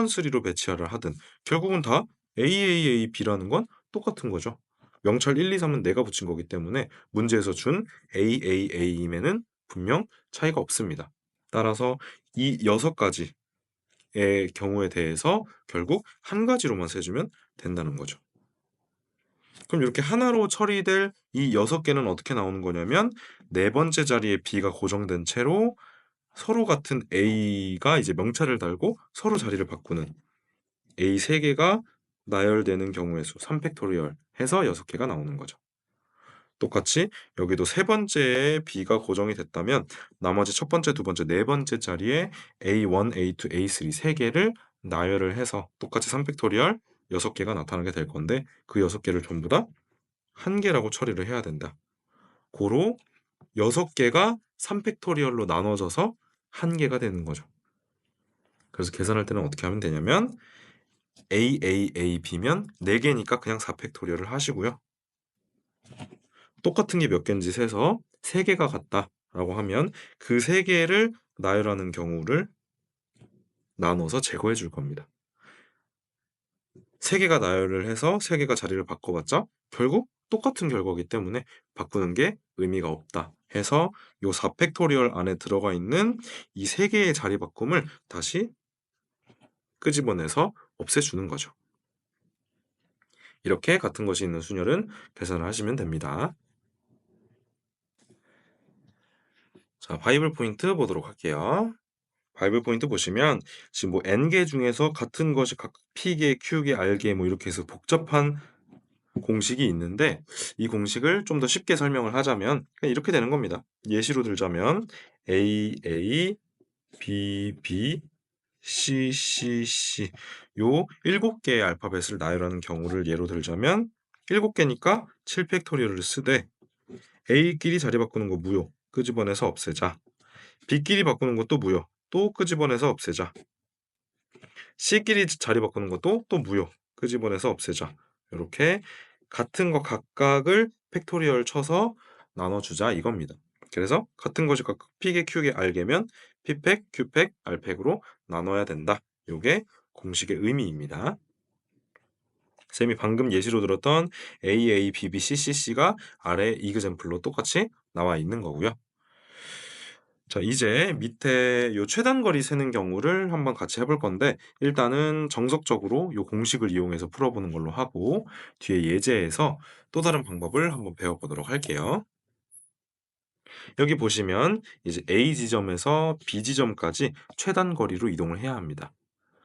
3로 배치하를 하든 결국은 다 AAAB라는 건 똑같은 거죠. 명찰 1, 2, 3은 내가 붙인 거기 때문에 문제에서 준 AAA임에는 분명 차이가 없습니다. 따라서 이 6가지의 경우에 대해서 결국 한 가지로만 세주면 된다는 거죠. 그럼 이렇게 하나로 처리될 이 6개는 어떻게 나오는 거냐면 네 번째 자리에 B가 고정된 채로 서로 같은 A가 이제 명찰을 달고 서로 자리를 바꾸는 A 3개가 나열되는 경우의 수 3팩토리얼 해서 6개가 나오는 거죠. 똑같이 여기도 세 번째에 B가 고정이 됐다면 나머지 첫 번째, 두 번째, 네 번째 자리에 A1, A2, A3 3개를 나열을 해서 똑같이 3팩토리얼 6개가 나타나게 될 건데 그 6개를 전부 다 한 개라고 처리를 해야 된다. 고로 6개가 3팩토리얼로 나눠져서 한 개가 되는 거죠. 그래서 계산할 때는 어떻게 하면 되냐면 AAAB면 4개니까 그냥 4팩토리얼을 하시고요. 똑같은 게 몇 개인지 세서 3개가 같다라고 하면 그 3개를 나열하는 경우를 나눠서 제거해 줄 겁니다. 3개가 나열을 해서 3개가 자리를 바꿔봤자 결국 똑같은 결과이기 때문에 바꾸는 게 의미가 없다 해서 요 4팩토리얼 안에 들어가 있는 이 3개의 자리 바꿈을 다시 끄집어내서 없애주는 거죠. 이렇게 같은 것이 있는 순열은 계산을 하시면 됩니다. 자, 바이블 포인트 보도록 할게요. 바이블 포인트 보시면 지금 뭐 n개 중에서 같은 것이 각각 p개, q개, r개 뭐 이렇게 해서 복잡한 공식이 있는데 이 공식을 좀 더 쉽게 설명을 하자면 그냥 이렇게 되는 겁니다. 예시로 들자면 A, A, B, B, C, C, C 요 7개의 알파벳을 나열하는 경우를 예로 들자면 7개니까 7팩토리얼을 쓰되 A끼리 자리 바꾸는 거 무효 끄집어내서 없애자. B끼리 바꾸는 것도 무효 또 끄집어내서 없애자. C끼리 자리 바꾸는 것도 또 무효 끄집어내서 없애자. 이렇게 같은 거 각각을 팩토리얼 쳐서 나눠주자 이겁니다. 그래서 같은 것이 각각 P개, Q개, R개면 P팩, Q팩, R팩으로 나눠야 된다. 요게 공식의 의미입니다. 쌤이 방금 예시로 들었던 A, A, B, B, C, C, C가 아래 이그젬플로 똑같이 나와 있는 거고요. 자, 이제 밑에 요 최단거리 세는 경우를 한번 같이 해볼 건데 일단은 정석적으로 요 공식을 이용해서 풀어보는 걸로 하고 뒤에 예제에서 또 다른 방법을 한번 배워보도록 할게요. 여기 보시면 이제 A 지점에서 B 지점까지 최단거리로 이동을 해야 합니다.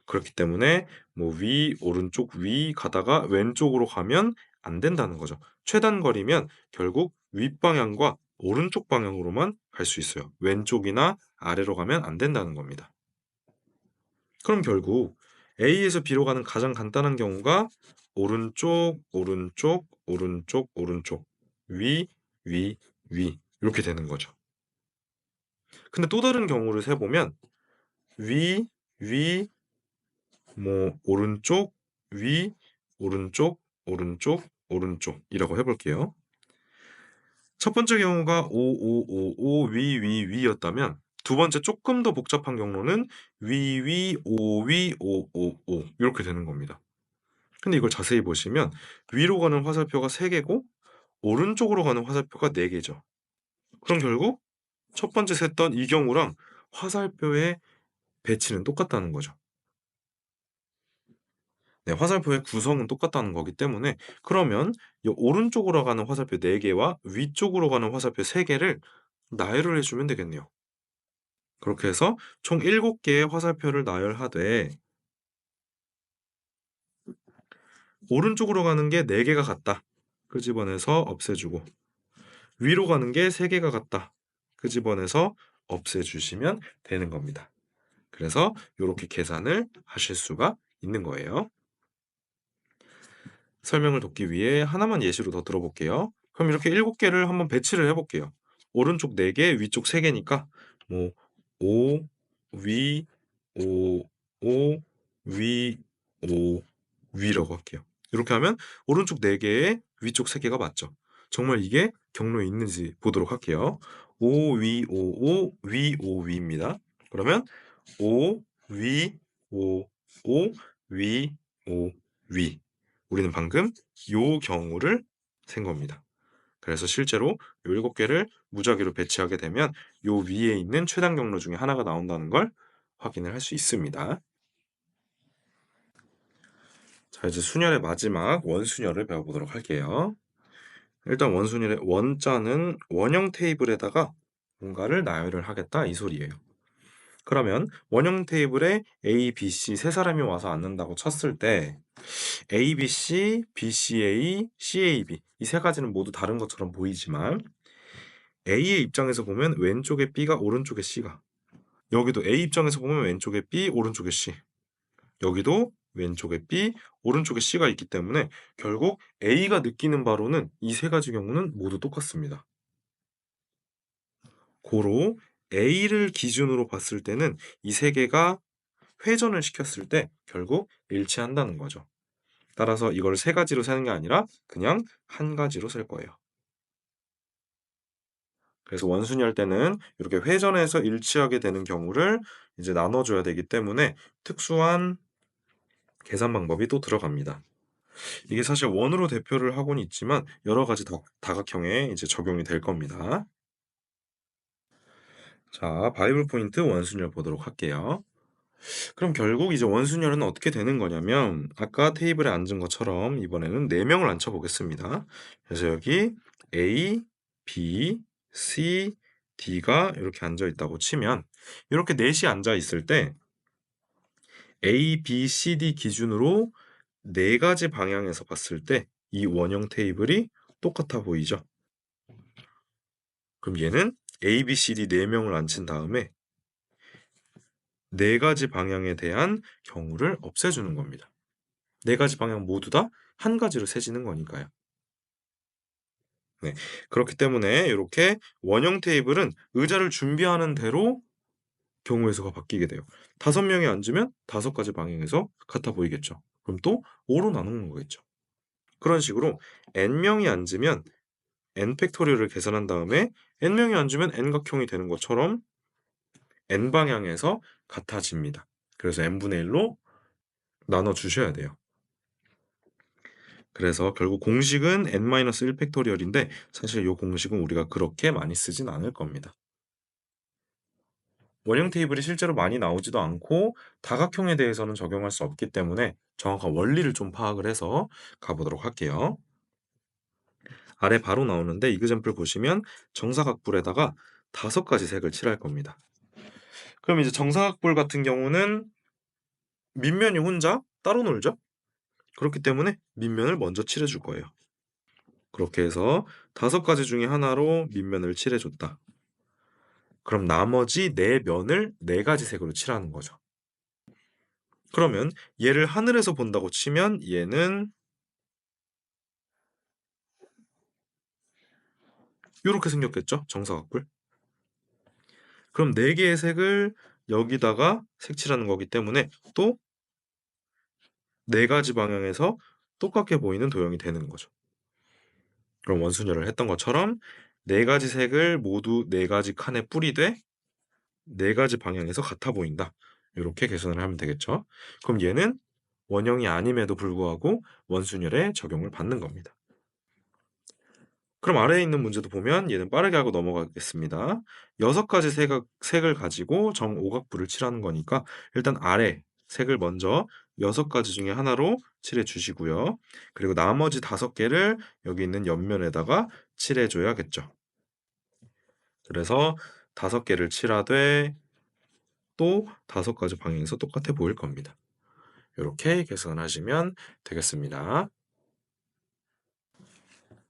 그렇기 때문에 뭐 오른쪽 위 가다가 왼쪽으로 가면 안 된다는 거죠. 최단거리면 결국 윗방향과 오른쪽 방향으로만 갈 수 있어요. 왼쪽이나 아래로 가면 안 된다는 겁니다. 그럼 결국 A에서 B로 가는 가장 간단한 경우가 오른쪽, 오른쪽, 오른쪽, 오른쪽, 위, 위, 위 이렇게 되는 거죠. 근데 또 다른 경우를 세보면 위, 위, 뭐 오른쪽, 위, 오른쪽, 오른쪽, 오른쪽이라고 해볼게요. 첫 번째 경우가 5, 5, 5, 5, 위, 위, 위였다면 두 번째 조금 더 복잡한 경로는 위, 위, 5, 위, 5, 5, 5 이렇게 되는 겁니다. 근데 이걸 자세히 보시면 위로 가는 화살표가 3개고 오른쪽으로 가는 화살표가 4개죠. 그럼 결국 첫 번째 셌던 이 경우랑 화살표의 배치는 똑같다는 거죠. 네, 화살표의 구성은 똑같다는 거기 때문에 그러면 이 오른쪽으로 가는 화살표 4개와 위쪽으로 가는 화살표 3개를 나열을 해주면 되겠네요. 그렇게 해서 총 7개의 화살표를 나열하되 오른쪽으로 가는 게 4개가 같다. 끄집어내서 없애주고 위로 가는 게 3개가 같다. 끄집어내서 없애주시면 되는 겁니다. 그래서 이렇게 계산을 하실 수가 있는 거예요. 설명을 돕기 위해 하나만 예시로 더 들어볼게요. 그럼 이렇게 7개를 한번 배치를 해볼게요. 오른쪽 4개, 위쪽 3개니까 뭐 5, 위, 5, 5, 위, 5, 위라고 할게요. 이렇게 하면 오른쪽 4개에 위쪽 3개가 맞죠. 정말 이게 경로에 있는지 보도록 할게요. 5, 위, 5, 5, 위, 5, 위입니다. 그러면 5, 위, 5, 5, 위, 5, 위. 우리는 방금 요 경우를 센 겁니다. 그래서 실제로 요 7개를 무작위로 배치하게 되면 요 위에 있는 최단 경로 중에 하나가 나온다는 걸 확인을 할 수 있습니다. 자, 이제 순열의 마지막 원순열을 배워보도록 할게요. 일단 원순열의 원자는 원형 테이블에다가 뭔가를 나열을 하겠다 이 소리예요. 그러면 원형 테이블에 A, B, C 세 사람이 와서 앉는다고 쳤을 때 A, B, C, B, C, A, C, A, B 이 세 가지는 모두 다른 것처럼 보이지만 A의 입장에서 보면 왼쪽에 B가 오른쪽에 C가 여기도 A 입장에서 보면 왼쪽에 B, 오른쪽에 C 여기도 왼쪽에 B, 오른쪽에 C가 있기 때문에 결국 A가 느끼는 바로는 이 세 가지 경우는 모두 똑같습니다. 고로 A를 기준으로 봤을 때는 이 세 개가 회전을 시켰을 때 결국 일치한다는 거죠. 따라서 이걸 세 가지로 세는 게 아니라 그냥 한 가지로 셀 거예요. 그래서 원순위할 때는 이렇게 회전해서 일치하게 되는 경우를 이제 나눠줘야 되기 때문에 특수한 계산 방법이 또 들어갑니다. 이게 사실 원으로 대표를 하고는 있지만 여러 가지 다각형에 이제 적용이 될 겁니다. 자, 바이블 포인트 원순열 보도록 할게요. 그럼 결국 이제 원순열은 어떻게 되는 거냐면 아까 테이블에 앉은 것처럼 이번에는 4명을 앉혀 보겠습니다. 그래서 여기 A, B, C, D가 이렇게 앉아 있다고 치면 이렇게 넷이 앉아 있을 때 A, B, C, D 기준으로 네 가지 방향에서 봤을 때 이 원형 테이블이 똑같아 보이죠? 그럼 얘는 A, B, C, D 4명을 앉힌 다음에 네 가지 방향에 대한 경우를 없애주는 겁니다. 네 가지 방향 모두 다 한 가지로 세지는 거니까요. 네. 그렇기 때문에 이렇게 원형 테이블은 의자를 준비하는 대로 경우의 수가 바뀌게 돼요. 5명이 앉으면 5가지 방향에서 같아 보이겠죠. 그럼 또 5로 나누는 거겠죠. 그런 식으로 n명이 앉으면 n 팩토리얼을 계산한 다음에 n명이 앉으면 n각형이 되는 것처럼 n 방향에서 같아집니다. 그래서 n분의 1로 나눠 주셔야 돼요. 그래서 결국 공식은 n-1 팩토리얼인데 사실 이 공식은 우리가 그렇게 많이 쓰진 않을 겁니다. 원형 테이블이 실제로 많이 나오지도 않고 다각형에 대해서는 적용할 수 없기 때문에 정확한 원리를 좀 파악을 해서 가보도록 할게요. 아래 바로 나오는데 이그젬플 보시면 정사각불에다가 5가지 색을 칠할 겁니다. 그럼 이제 정사각불 같은 경우는 밑면이 혼자 따로 놀죠? 그렇기 때문에 밑면을 먼저 칠해줄 거예요. 그렇게 해서 5가지 중에 하나로 밑면을 칠해줬다. 그럼 나머지 4면을 4가지 색으로 칠하는 거죠. 그러면 얘를 하늘에서 본다고 치면 얘는 이렇게 생겼겠죠? 정사각불. 그럼 4개의 색을 여기다가 색칠하는 거기 때문에 또 4가지 방향에서 똑같게 보이는 도형이 되는 거죠. 그럼 원순열을 했던 것처럼 4가지 색을 모두 4가지 칸에 뿌리되 4가지 방향에서 같아 보인다. 이렇게 계산을 하면 되겠죠. 그럼 얘는 원형이 아님에도 불구하고 원순열에 적용을 받는 겁니다. 그럼 아래에 있는 문제도 보면 얘는 빠르게 하고 넘어가겠습니다. 6가지 색을 가지고 정오각부를 칠하는 거니까 일단 아래 색을 먼저 6가지 중에 하나로 칠해 주시고요. 그리고 나머지 5개를 여기 있는 옆면에다가 칠해 줘야겠죠. 그래서 5개를 칠하되 또 5가지 방향에서 똑같아 보일 겁니다. 이렇게 계산하시면 되겠습니다.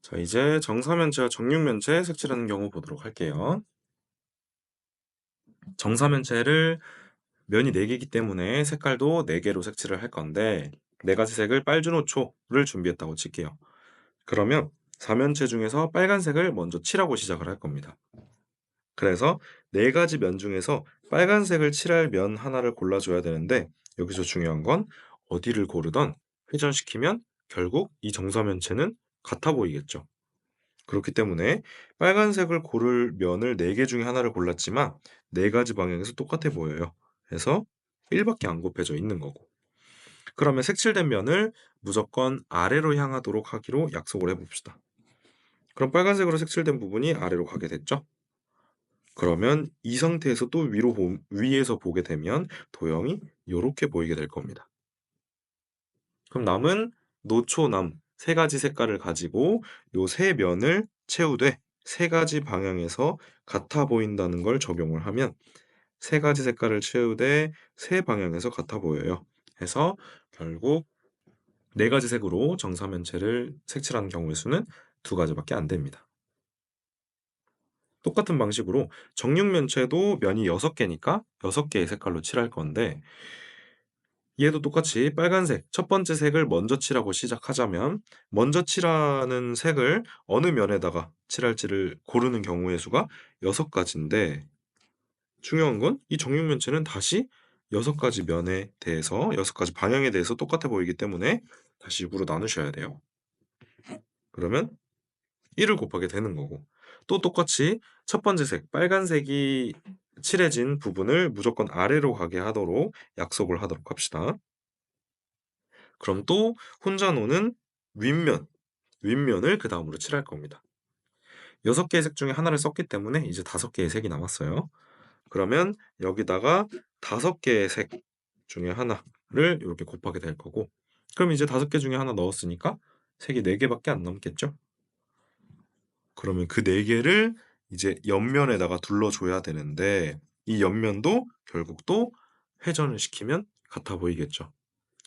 자, 이제 정사면체와 정육면체 색칠하는 경우 보도록 할게요. 정사면체를 면이 4개이기 때문에 색깔도 4개로 색칠을 할 건데 4가지 색을 빨주노초를 준비했다고 칠게요. 그러면 사면체 중에서 빨간색을 먼저 칠하고 시작을 할 겁니다. 그래서 4가지 면 중에서 빨간색을 칠할 면 하나를 골라줘야 되는데 여기서 중요한 건 어디를 고르던 회전시키면 결국 이 정사면체는 같아 보이겠죠. 그렇기 때문에 빨간색을 고를 면을 4개 중에 하나를 골랐지만 4가지 방향에서 똑같아 보여요. 그래서 1밖에 안 곱해져 있는 거고. 그러면 색칠된 면을 무조건 아래로 향하도록 하기로 약속을 해봅시다. 그럼 빨간색으로 색칠된 부분이 아래로 가게 됐죠? 그러면 이 상태에서 또 위에서 보게 되면 도형이 이렇게 보이게 될 겁니다. 그럼 남은 노초남 3가지 색깔을 가지고 요 세 면을 채우되 3가지 방향에서 같아 보인다는 걸 적용을 하면 3가지 색깔을 채우되 3방향에서 같아 보여요. 해서 결국 4가지 색으로 정사면체를 색칠하는 경우의 수는 2가지밖에 안 됩니다. 똑같은 방식으로 정육면체도 면이 6개니까 6개의 색깔로 칠할 건데 얘도 똑같이 빨간색 첫 번째 색을 먼저 칠하고 시작하자면 먼저 칠하는 색을 어느 면에다가 칠할지를 고르는 경우의 수가 6가지인데 중요한 건 이 정육면체는 다시 6가지 면에 대해서 6가지 방향에 대해서 똑같아 보이기 때문에 다시 6으로 나누셔야 돼요. 그러면 1을 곱하게 되는 거고 또 똑같이 첫 번째 색 빨간색이 칠해진 부분을 무조건 아래로 가게 하도록 약속을 하도록 합시다. 그럼 또 혼자 노는 윗면을 그다음으로 칠할 겁니다. 6개의 색 중에 하나를 썼기 때문에 이제 5개의 색이 남았어요. 그러면 여기다가 5개의 색 중에 하나를 이렇게 곱하게 될 거고, 그럼 이제 5개 중에 하나 넣었으니까 색이 4개밖에 안 남겠죠? 그러면 그 4개를 이제 옆면에다가 둘러줘야 되는데 이 옆면도 결국 또 회전을 시키면 같아 보이겠죠.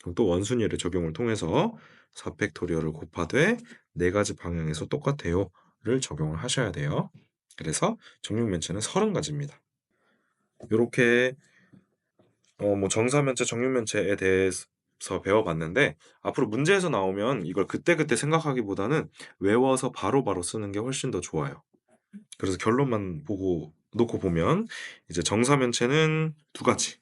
그럼 또 원순위를 적용을 통해서 4팩토리얼을 곱하되 4가지 방향에서 똑같아요를 적용을 하셔야 돼요. 그래서 정육면체는 30가지입니다. 이렇게 뭐 정사면체, 정육면체에 대해서 배워봤는데 앞으로 문제에서 나오면 이걸 그때그때 생각하기보다는 외워서 바로바로 쓰는 게 훨씬 더 좋아요. 그래서 결론만 보고 놓고 보면 이제 정사면체는 2가지,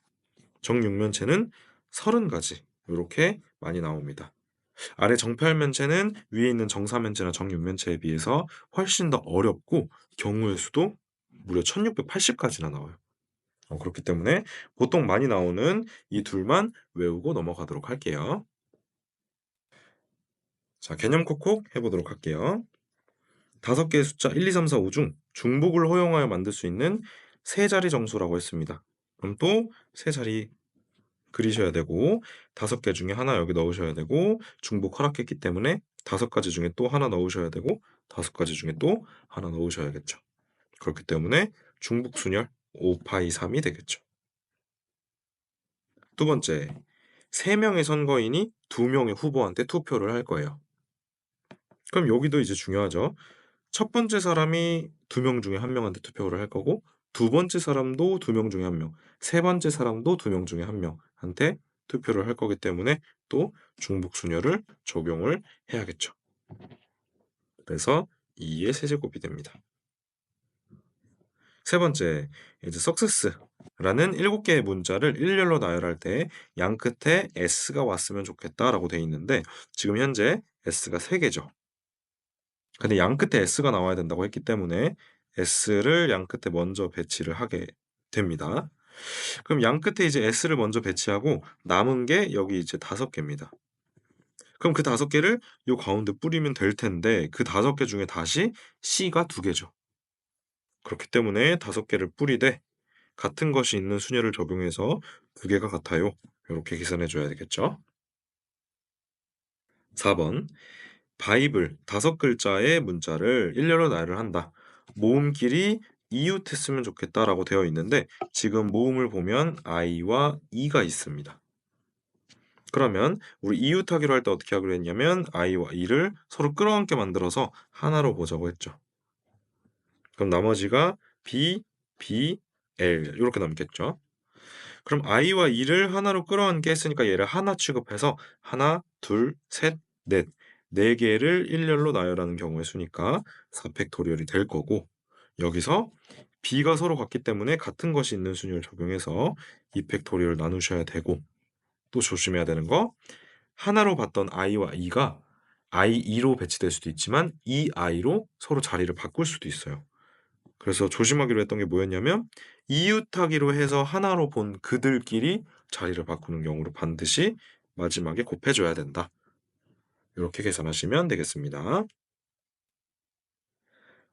정육면체는 30가지 이렇게 많이 나옵니다. 아래 정팔면체는 위에 있는 정사면체나 정육면체에 비해서 훨씬 더 어렵고 경우의 수도 무려 1680가지나 나와요. 그렇기 때문에 보통 많이 나오는 이 둘만 외우고 넘어가도록 할게요. 자, 개념 콕콕 해보도록 할게요. 5개의 숫자 1, 2, 3, 4, 5 중 중복을 허용하여 만들 수 있는 세 자리 정수라고 했습니다. 그럼 또 세 자리 그리셔야 되고 5개 중에 하나 여기 넣으셔야 되고 중복 허락했기 때문에 5가지 중에 또 하나 넣으셔야 되고 5가지 중에 또 하나 넣으셔야겠죠. 그렇기 때문에 중복순열 5파이 3이 되겠죠. 두 번째, 3명의 선거인이 2명의 후보한테 투표를 할 거예요. 그럼 여기도 이제 중요하죠. 첫 번째 사람이 2명 중에 1명한테 투표를 할 거고 두 번째 사람도 2명 중에 1명, 세 번째 사람도 2명 중에 1명한테 투표를 할 거기 때문에 또 중복순열을 적용을 해야겠죠. 그래서 2의 세제곱이 됩니다. 세 번째, 이제 success라는 7개의 문자를 일렬로 나열할 때 양 끝에 s가 왔으면 좋겠다라고 돼 있는데 지금 현재 s가 3개죠. 근데 양 끝에 s가 나와야 된다고 했기 때문에 s를 양 끝에 먼저 배치를 하게 됩니다. 그럼 양 끝에 이제 s를 먼저 배치하고 남은 게 여기 이제 5개입니다. 그럼 그 5개를 요 가운데 뿌리면 될 텐데 그 5개 중에 다시 c가 2개죠. 그렇기 때문에 5개를 뿌리되 같은 것이 있는 순열을 적용해서 2개가 같아요. 이렇게 계산해 줘야 되겠죠. 4번 바이블 5글자의 문자를 일렬로 나열을 한다. 모음끼리 이웃했으면 좋겠다라고 되어 있는데 지금 모음을 보면 I와 E가 있습니다. 그러면 우리 이웃하기로 할 때 어떻게 하기로 했냐면 I와 E를 서로 끌어안게 만들어서 하나로 보자고 했죠. 그럼 나머지가 B, B, L 이렇게 남겠죠. 그럼 I와 E를 하나로 끌어안게 했으니까 얘를 하나 취급해서 하나, 둘, 셋, 넷 4개를 일렬로 나열하는 경우의 수니까 4팩토리얼이 될 거고 여기서 B가 서로 같기 때문에 같은 것이 있는 순위를 적용해서 2팩토리얼 나누셔야 되고 또 조심해야 되는 거 하나로 봤던 I와 E가 I2로 배치될 수도 있지만 EI로 서로 자리를 바꿀 수도 있어요. 그래서 조심하기로 했던 게 뭐였냐면 이웃하기로 해서 하나로 본 그들끼리 자리를 바꾸는 경우로 반드시 마지막에 곱해줘야 된다. 이렇게 계산하시면 되겠습니다.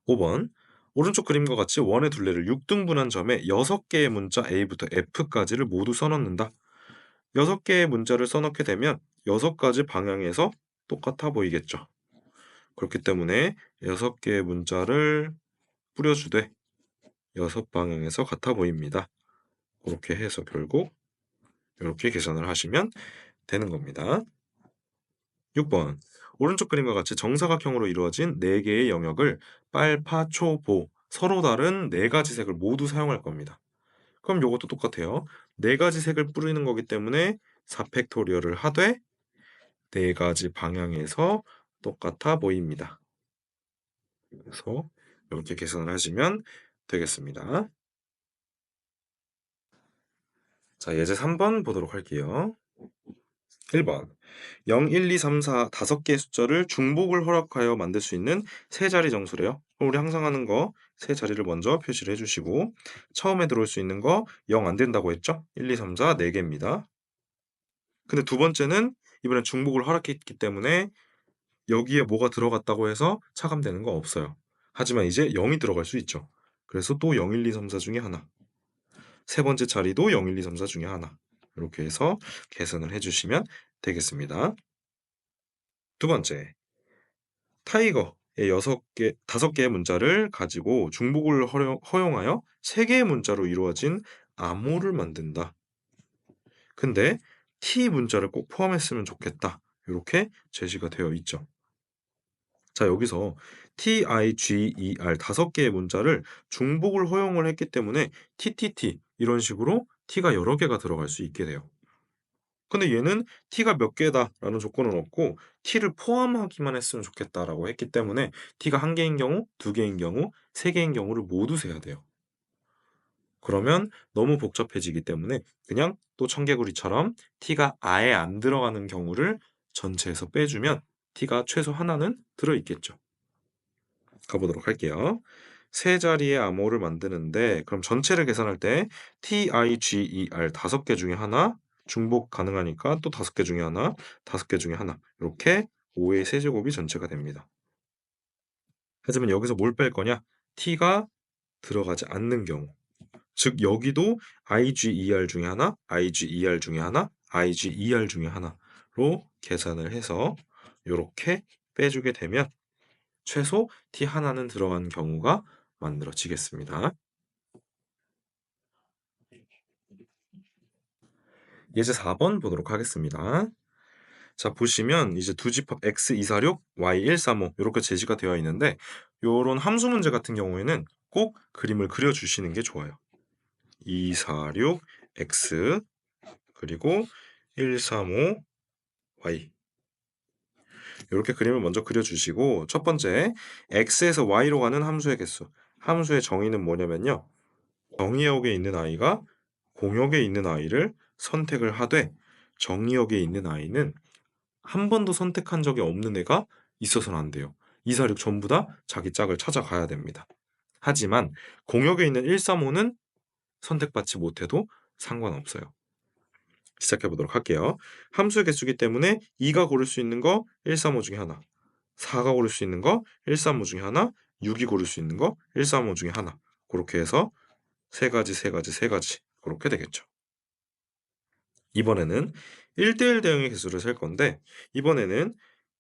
5번 오른쪽 그림과 같이 원의 둘레를 6등분한 점에 6개의 문자 A부터 F까지를 모두 써넣는다. 6개의 문자를 써넣게 되면 6가지 방향에서 똑같아 보이겠죠. 그렇기 때문에 6개의 문자를 뿌려주되 6방향에서 같아 보입니다. 그렇게 해서 결국 이렇게 계산을 하시면 되는 겁니다. 6번 오른쪽 그림과 같이 정사각형으로 이루어진 4개의 영역을 빨, 파, 초, 보 서로 다른 4가지 색을 모두 사용할 겁니다. 그럼 이것도 똑같아요. 4가지 색을 뿌리는 거기 때문에 4팩토리얼을 하되 4가지 방향에서 똑같아 보입니다. 그래서 이렇게 계산을 하시면 되겠습니다. 자, 예제 3번 보도록 할게요. 1번 0, 1, 2, 3, 4 5개의 숫자를 중복을 허락하여 만들 수 있는 세 자리 정수래요. 그럼 우리 항상 하는 거 세 자리를 먼저 표시를 해주시고 처음에 들어올 수 있는 거 0 안 된다고 했죠? 1, 2, 3, 4 4개입니다. 근데 두 번째는 이번엔 중복을 허락했기 때문에 여기에 뭐가 들어갔다고 해서 차감되는 거 없어요. 하지만 이제 0이 들어갈 수 있죠. 그래서 또 0, 1, 2, 3, 4 중에 하나. 세 번째 자리도 0, 1, 2, 3, 4 중에 하나. 이렇게 해서 계산을 해주시면 되겠습니다. 두 번째, 타이거의 5개의 문자를 가지고 중복을 허용하여 3개의 문자로 이루어진 암호를 만든다. 근데 T 문자를 꼭 포함했으면 좋겠다. 이렇게 제시가 되어 있죠. 자, 여기서 TIGER 5개의 문자를 중복을 허용을 했기 때문에 TTT 이런 식으로 T가 여러 개가 들어갈 수 있게 돼요. 근데 얘는 T가 몇 개다라는 조건은 없고 T를 포함하기만 했으면 좋겠다라고 했기 때문에 T가 1개인 경우, 2개인 경우, 3개인 경우를 모두 세야 돼요. 그러면 너무 복잡해지기 때문에 그냥 또 청개구리처럼 T가 아예 안 들어가는 경우를 전체에서 빼주면 T가 최소 하나는 들어있겠죠. 가보도록 할게요. 세 자리의 암호를 만드는데 그럼 전체를 계산할 때 TIGER 5개 중에 하나, 중복 가능하니까 또 5개 중에 하나, 5개 중에 하나 이렇게 5의 세제곱이 전체가 됩니다. 하지만 여기서 뭘 뺄 거냐? T가 들어가지 않는 경우 즉 여기도 IGER 중에 하나, IGER 중에 하나, IGER 중에 하나로 계산을 해서 이렇게 빼주게 되면 최소 T 하나는 들어간 경우가 만들어지겠습니다. 예제 4번 보도록 하겠습니다. 자, 보시면 이제 두 집합 x246, y135 이렇게 제시가 되어 있는데 요런 함수 문제 같은 경우에는 꼭 그림을 그려주시는 게 좋아요. 246 x 그리고 135 y 이렇게 그림을 먼저 그려주시고 첫 번째 x에서 y로 가는 함수의 개수 함수의 정의는 뭐냐면요. 정의역에 있는 아이가 공역에 있는 아이를 선택을 하되 정의역에 있는 아이는 한 번도 선택한 적이 없는 애가 있어서는 안 돼요. 246 전부 다 자기 짝을 찾아가야 됩니다. 하지만 공역에 있는 135는 선택받지 못해도 상관없어요. 시작해 보도록 할게요. 함수의 개수기 때문에 2가 고를 수 있는 거 135 중에 하나, 4가 고를 수 있는 거 135 중에 하나, 6이 고를 수 있는 거 135 중에 하나. 그렇게 해서 세 가지 그렇게 되겠죠. 이번에는 1대1 대응의 개수를 셀 건데 이번에는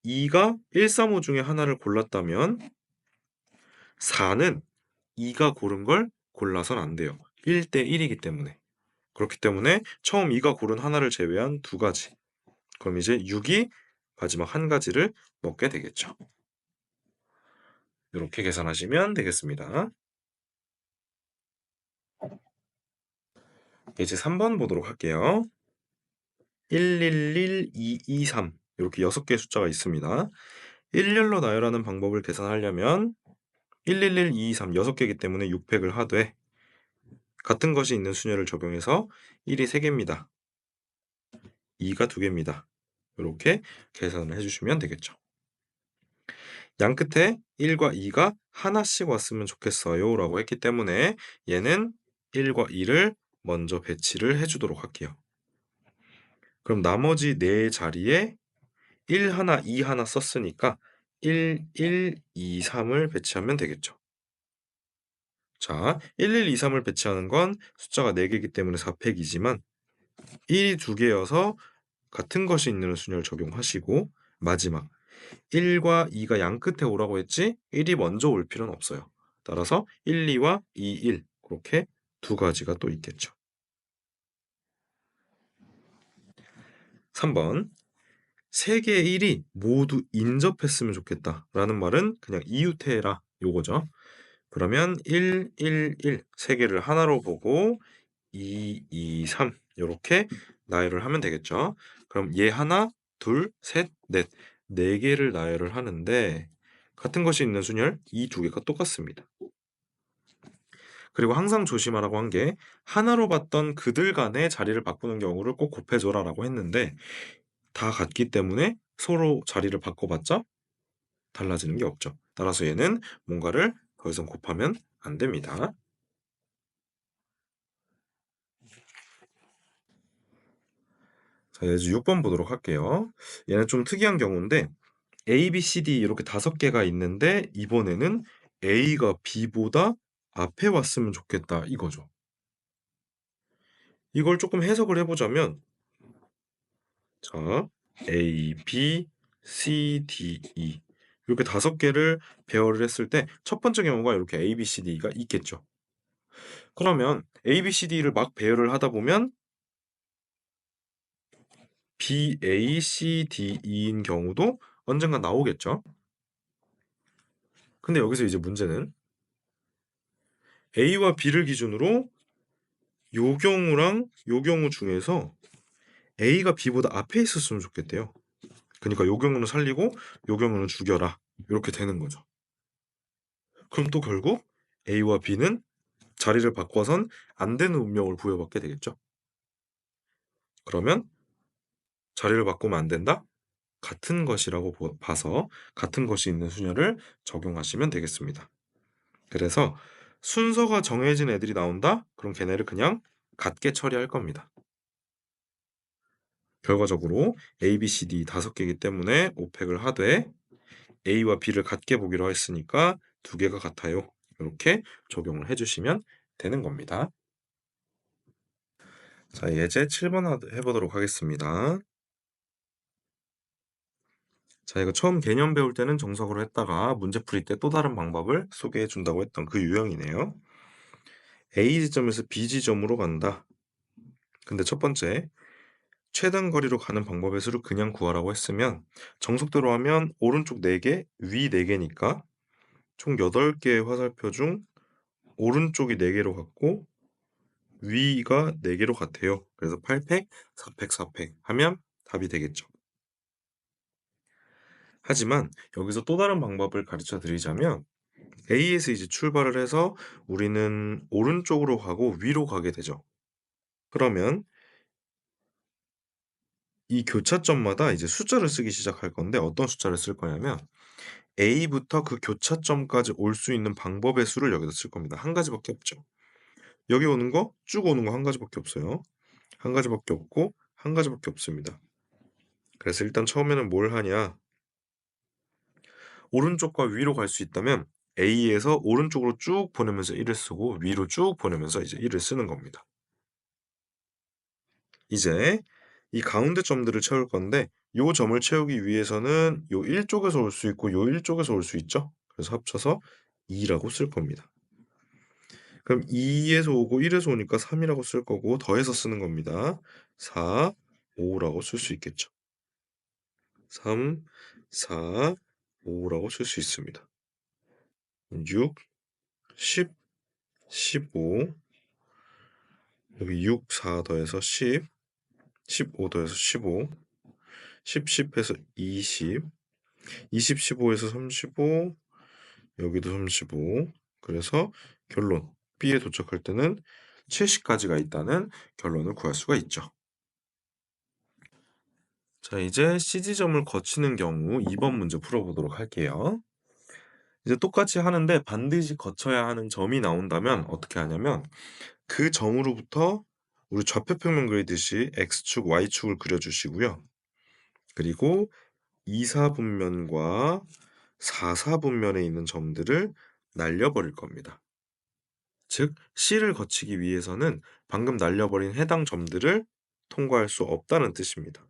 2가 135 중에 하나를 골랐다면 4는 2가 고른 걸 골라선 안 돼요. 1대1이기 때문에. 그렇기 때문에 처음 2가 고른 하나를 제외한 두 가지. 그럼 이제 6이 마지막 한 가지를 먹게 되겠죠. 이렇게 계산하시면 되겠습니다. 이제 3번 보도록 할게요. 111, 223 이렇게 6개의 숫자가 있습니다. 일렬로 나열하는 방법을 계산하려면 111, 223 6개이기 때문에 600을 하되 같은 것이 있는 수열을 적용해서 1이 3개입니다. 2가 2개입니다. 이렇게 계산을 해주시면 되겠죠. 양 끝에 1과 2가 하나씩 왔으면 좋겠어요 라고 했기 때문에 얘는 1과 2를 먼저 배치를 해주도록 할게요. 그럼 나머지 4자리에 1 하나, 2 하나 썼으니까 1, 1, 2, 3을 배치하면 되겠죠. 자, 1, 1, 2, 3을 배치하는 건 숫자가 4개이기 때문에 4팩이지만 1이 2개여서 같은 것이 있는 순열 적용하시고 마지막 1과 2가 양 끝에 오라고 했지 1이 먼저 올 필요는 없어요. 따라서 1, 2와 2, 1 그렇게 두 가지가 또 있겠죠. 3번 3개의 1이 모두 인접했으면 좋겠다라는 말은 그냥 이웃해라 요거죠. 그러면 1, 1, 1 3개를 하나로 보고 2, 2, 3 이렇게 나열을 하면 되겠죠. 그럼 얘 하나, 둘, 셋, 넷 4개를 나열을 하는데 같은 것이 있는 순열 이 2개가 똑같습니다. 그리고 항상 조심하라고 한 게 하나로 봤던 그들 간의 자리를 바꾸는 경우를 꼭 곱해줘라라고 했는데 다 같기 때문에 서로 자리를 바꿔봤자 달라지는 게 없죠. 따라서 얘는 뭔가를 더 이상 곱하면 안 됩니다. 자, 이제 6번 보도록 할게요. 얘는 좀 특이한 경우인데 A, B, C, D 이렇게 5개가 있는데 이번에는 A가 B보다 앞에 왔으면 좋겠다 이거죠. 이걸 조금 해석을 해보자면 자, A, B, C, D, E 이렇게 5개를 배열을 했을 때 첫 번째 경우가 이렇게 A, B, C, D가 있겠죠. 그러면 A, B, C, D를 막 배열을 하다 보면 B, A, C, D, E인 경우도 언젠가 나오겠죠. 근데 여기서 이제 문제는 A와 B를 기준으로 요 경우랑 요 경우 중에서 A가 B보다 앞에 있었으면 좋겠대요. 그러니까 요 경우는 살리고 요 경우는 죽여라. 이렇게 되는 거죠. 그럼 또 결국 A와 B는 자리를 바꿔선 안 되는 운명을 부여받게 되겠죠. 그러면 자리를 바꾸면 안 된다? 같은 것이라고 봐서 같은 것이 있는 수녀를 적용하시면 되겠습니다. 그래서 순서가 정해진 애들이 나온다? 그럼 걔네를 그냥 같게 처리할 겁니다. 결과적으로 A, B, C, D 5개이기 때문에 오펙을 하되 A와 B를 같게 보기로 했으니까 2개가 같아요. 이렇게 적용을 해주시면 되는 겁니다. 자, 예제 7번 해보도록 하겠습니다. 자, 이거 처음 개념 배울 때는 정석으로 했다가 문제 풀이 때 또 다른 방법을 소개해 준다고 했던 그 유형이네요. A 지점에서 B 지점으로 간다. 근데 첫 번째, 최단 거리로 가는 방법의 수를 그냥 구하라고 했으면 정석대로 하면 오른쪽 4개, 위 4개니까 총 8개의 화살표 중 오른쪽이 4개로 같고 위가 4개로 같아요. 그래서 8팩, 4팩, 4팩 하면 답이 되겠죠. 하지만 여기서 또 다른 방법을 가르쳐 드리자면 A에서 이제 출발을 해서 우리는 오른쪽으로 가고 위로 가게 되죠. 그러면 이 교차점마다 이제 숫자를 쓰기 시작할 건데 어떤 숫자를 쓸 거냐면 A부터 그 교차점까지 올 수 있는 방법의 수를 여기다 쓸 겁니다. 한 가지밖에 없죠. 여기 오는 거, 쭉 오는 거 한 가지밖에 없어요. 한 가지밖에 없고 한 가지밖에 없습니다. 그래서 일단 처음에는 뭘 하냐? 오른쪽과 위로 갈 수 있다면 A에서 오른쪽으로 쭉 보내면서 1을 쓰고 위로 쭉 보내면서 이제 1을 쓰는 겁니다. 이제 이 가운데 점들을 채울 건데 요 점을 채우기 위해서는 요 1쪽에서 올 수 있고 요 1쪽에서 올 수 있죠. 그래서 합쳐서 2라고 쓸 겁니다. 그럼 2에서 오고 1에서 오니까 3이라고 쓸 거고 더해서 쓰는 겁니다. 4, 5라고 쓸 수 있겠죠. 3, 4, 5라고 쓸 수 있습니다. 6, 10, 15 여기 6, 4 더해서 10, 15 더해서 15, 10, 10해서 20, 20, 15에서 35, 여기도 35. 그래서 결론 B에 도착할 때는 70까지가 있다는 결론을 구할 수가 있죠. 자, 이제 CG점을 거치는 경우 2번 문제 풀어보도록 할게요. 이제 똑같이 하는데 반드시 거쳐야 하는 점이 나온다면 어떻게 하냐면 그 점으로부터 우리 좌표평면 그리듯이 X축, Y축을 그려주시고요. 그리고 2사분면과 4사분면에 있는 점들을 날려버릴 겁니다. 즉 C를 거치기 위해서는 방금 날려버린 해당 점들을 통과할 수 없다는 뜻입니다.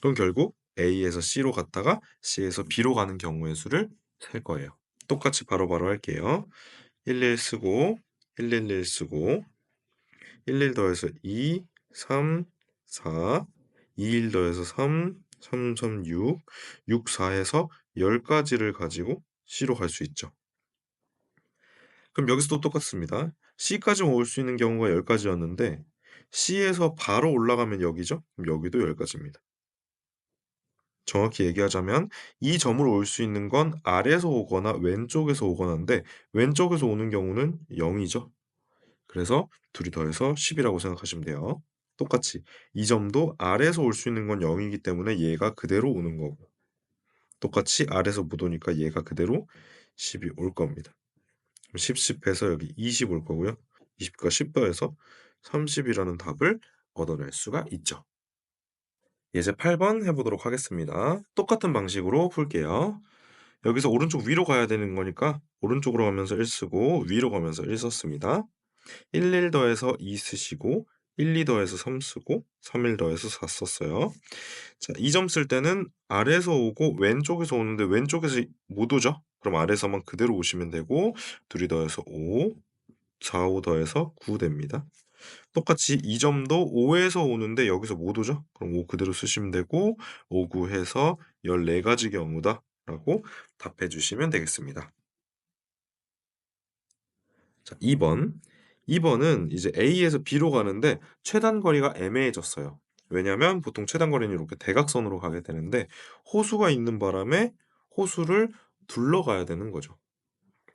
그럼 결국 A에서 C로 갔다가 C에서 B로 가는 경우의 수를 셀 거예요. 똑같이 바로바로 할게요. 11 쓰고 111 쓰고 11 더해서 2, 3, 4 21 더해서 3, 3, 3, 6 6, 4에서 10가지를 가지고 C로 갈 수 있죠. 그럼 여기서도 똑같습니다. C까지 올 수 있는 경우가 10가지였는데 C에서 바로 올라가면 여기죠? 그럼 여기도 10가지입니다. 정확히 얘기하자면 이 점으로 올 수 있는 건 아래에서 오거나 왼쪽에서 오거나인데 왼쪽에서 오는 경우는 0이죠. 그래서 둘이 더해서 10이라고 생각하시면 돼요. 똑같이 이 점도 아래에서 올 수 있는 건 0이기 때문에 얘가 그대로 오는 거고 똑같이 아래에서 못 오니까 얘가 그대로 10이 올 겁니다. 10, 10해서 여기 20 올 거고요. 20과 10 더해서 30이라는 답을 얻어낼 수가 있죠. 이제 8번 해보도록 하겠습니다. 똑같은 방식으로 풀게요. 여기서 오른쪽 위로 가야 되는 거니까 오른쪽으로 가면서 1 쓰고 위로 가면서 1 썼습니다. 1 더해서 2 쓰시고 2 더해서 3 쓰고 1 더해서 4 썼어요. 자, 이 점 쓸 때는 아래에서 오고 왼쪽에서 오는데 왼쪽에서 못 오죠? 그럼 아래에서만 그대로 오시면 되고 2 더해서 5, 4, 5 더해서 9 됩니다. 똑같이 이 점도 5에서 오는데 여기서 못 오죠? 그럼 5 그대로 쓰시면 되고 5, 9 해서 14가지 경우다 라고 답해 주시면 되겠습니다. 자, 2번. 2번은 이제 A에서 B로 가는데 최단 거리가 애매해졌어요. 왜냐면 보통 최단 거리는 이렇게 대각선으로 가게 되는데 호수가 있는 바람에 호수를 둘러가야 되는 거죠.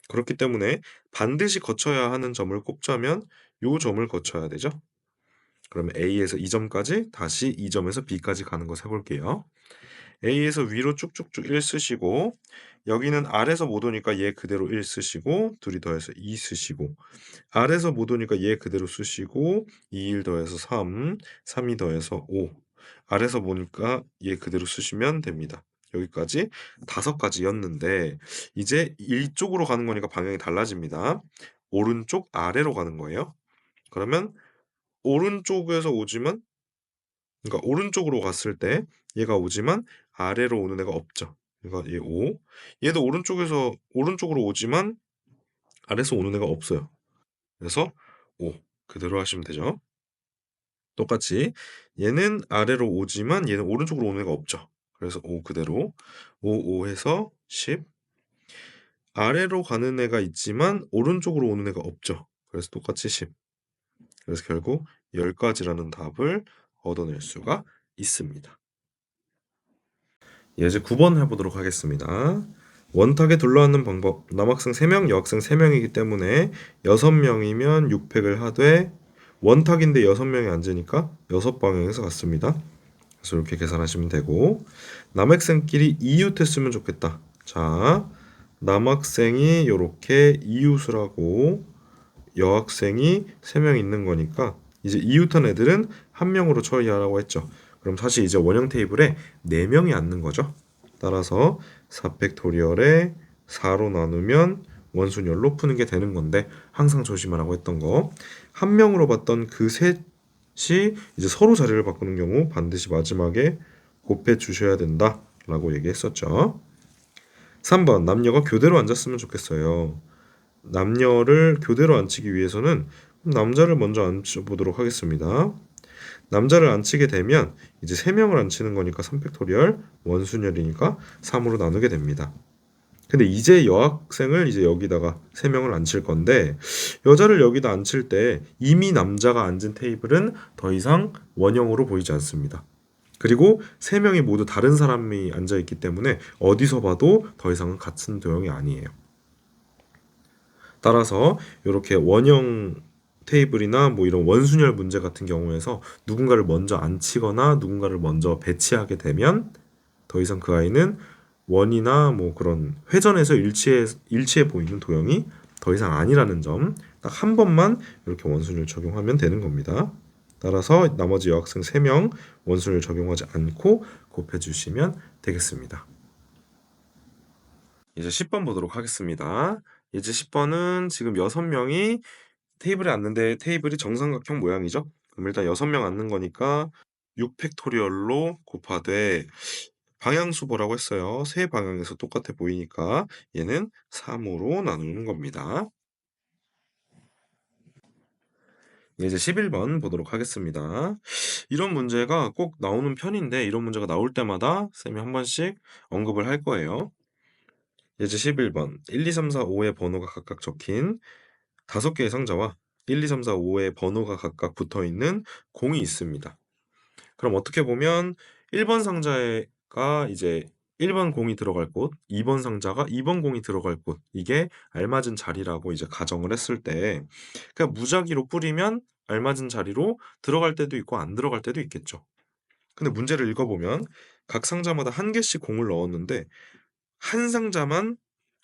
그렇기 때문에 반드시 거쳐야 하는 점을 꼽자면 요 점을 거쳐야 되죠. 그러면 A에서 이 점까지 다시 이 점에서 B까지 가는 거 세볼게요. A에서 위로 쭉쭉쭉 1 쓰시고 여기는 아래에서 못 오니까 얘 그대로 1 쓰시고 2 더해서 2 쓰시고 아래에서 못 오니까 얘 그대로 쓰시고 2, 1 더해서 3, 3, 2 더해서 5 아래에서 보니까 얘 그대로 쓰시면 됩니다. 여기까지 5가지였는데 이제 이쪽으로 가는 거니까 방향이 달라집니다. 오른쪽 아래로 가는 거예요. 그러면 오른쪽에서 오지만 그러니까 오른쪽으로 갔을 때 얘가 오지만 아래로 오는 애가 없죠. 그러니까 얘 5. 얘도 오른쪽에서 오른쪽으로 오지만 아래에서 오는 애가 없어요. 그래서 5 그대로 하시면 되죠. 똑같이 얘는 아래로 오지만 얘는 오른쪽으로 오는 애가 없죠. 그래서 5 그대로 5, 5 해서 10 아래로 가는 애가 있지만 오른쪽으로 오는 애가 없죠. 그래서 똑같이 10 그래서 결국 10가지라는 답을 얻어낼 수가 있습니다. 이제 9번 해보도록 하겠습니다. 원탁에 둘러앉는 방법. 남학생 3명, 여학생 3명이기 때문에 6명이면 6팩을 하되 원탁인데 6명이 앉으니까 6방향에서 갔습니다. 그래서 이렇게 계산하시면 되고 남학생끼리 이웃했으면 좋겠다. 자, 남학생이 이렇게 이웃을 하고 여학생이 3명 있는 거니까 이제 이웃한 애들은 1명으로 처리하라고 했죠. 그럼 사실 이제 원형 테이블에 4명이 앉는 거죠. 따라서 4팩토리얼에 4로 나누면 원순열로 푸는 게 되는 건데 항상 조심하라고 했던 거. 1명으로 봤던 그 셋이 이제 서로 자리를 바꾸는 경우 반드시 마지막에 곱해 주셔야 된다 라고 얘기했었죠. 3번 남녀가 교대로 앉았으면 좋겠어요. 남녀를 교대로 앉히기 위해서는 남자를 먼저 앉혀보도록 하겠습니다. 남자를 앉히게 되면 이제 3명을 앉히는 거니까 3팩토리얼 원순열이니까 3으로 나누게 됩니다. 근데 이제 여학생을 이제 여기다가 3명을 앉힐 건데 여자를 여기다 앉힐 때 이미 남자가 앉은 테이블은 더 이상 원형으로 보이지 않습니다. 그리고 3명이 모두 다른 사람이 앉아있기 때문에 어디서 봐도 더 이상은 같은 도형이 아니에요. 따라서 이렇게 원형 테이블이나 뭐 이런 원순열 문제 같은 경우에서 누군가를 먼저 앉히거나 누군가를 먼저 배치하게 되면 더 이상 그 아이는 원이나 뭐 그런 회전에서 일치해 보이는 도형이 더 이상 아니라는 점 딱 한 번만 이렇게 원순열 적용하면 되는 겁니다. 따라서 나머지 여학생 3명 원순열 적용하지 않고 곱해 주시면 되겠습니다. 이제 10번 보도록 하겠습니다. 이제 10번은 지금 6명이 테이블에 앉는데 테이블이 정삼각형 모양이죠. 그럼 일단 6명 앉는 거니까 6팩토리얼로 곱하되 방향수 보라고 했어요. 세 방향에서 똑같아 보이니까 얘는 3으로 나누는 겁니다. 이제 11번 보도록 하겠습니다. 이런 문제가 꼭 나오는 편인데 이런 문제가 나올 때마다 쌤이 한 번씩 언급을 할 거예요. 이제 11번 1, 2, 3, 4, 5의 번호가 각각 적힌 5개의 상자와 1, 2, 3, 4, 5의 번호가 각각 붙어있는 공이 있습니다. 그럼 어떻게 보면 1번 상자가 이제 1번 공이 들어갈 곳, 2번 상자가 2번 공이 들어갈 곳, 이게 알맞은 자리라고 이제 가정을 했을 때 그냥 무작위로 뿌리면 알맞은 자리로 들어갈 때도 있고 안 들어갈 때도 있겠죠. 근데 문제를 읽어보면 각 상자마다 한 개씩 공을 넣었는데 한 상자만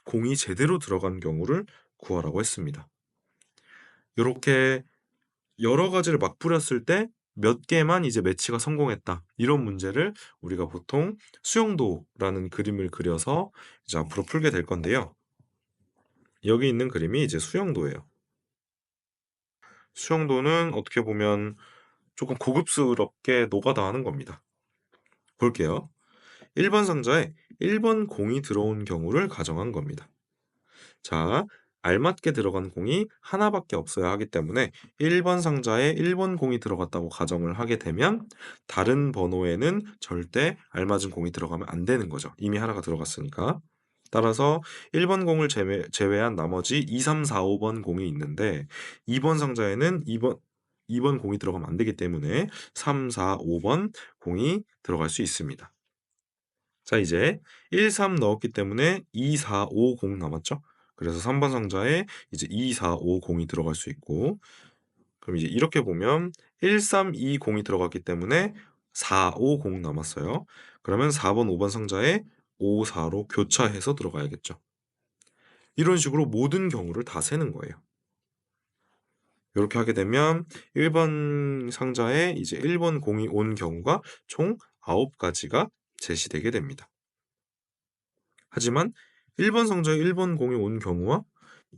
공이 제대로 들어간 경우를 구하라고 했습니다. 이렇게 여러 가지를 막 뿌렸을 때 몇 개만 이제 매치가 성공했다. 이런 문제를 우리가 보통 수용도라는 그림을 그려서 이제 앞으로 풀게 될 건데요. 여기 있는 그림이 이제 수용도예요. 수용도는 어떻게 보면 조금 고급스럽게 노가다하는 겁니다. 볼게요. 1번 상자에 1번 공이 들어온 경우를 가정한 겁니다. 자, 알맞게 들어간 공이 하나밖에 없어야 하기 때문에 1번 상자에 1번 공이 들어갔다고 가정을 하게 되면 다른 번호에는 절대 알맞은 공이 들어가면 안 되는 거죠. 이미 하나가 들어갔으니까. 따라서 1번 공을 제외한 나머지 2, 3, 4, 5번 공이 있는데 2번 상자에는 2번 공이 들어가면 안 되기 때문에 3, 4, 5번 공이 들어갈 수 있습니다. 자, 이제 1, 3 넣었기 때문에 2, 4, 5, 0 남았죠? 그래서 3번 상자에 이제 2, 4, 5, 0이 들어갈 수 있고, 그럼 이제 이렇게 보면 1, 3, 2, 0이 들어갔기 때문에 4, 5, 0 남았어요. 그러면 4번, 5번 상자에 5, 4로 교차해서 들어가야겠죠. 이런 식으로 모든 경우를 다 세는 거예요. 이렇게 하게 되면 1번 상자에 이제 1번 공이 온 경우가 총 9가지가 제시되게 됩니다. 하지만 1번 상자에 1번 공이 온 경우와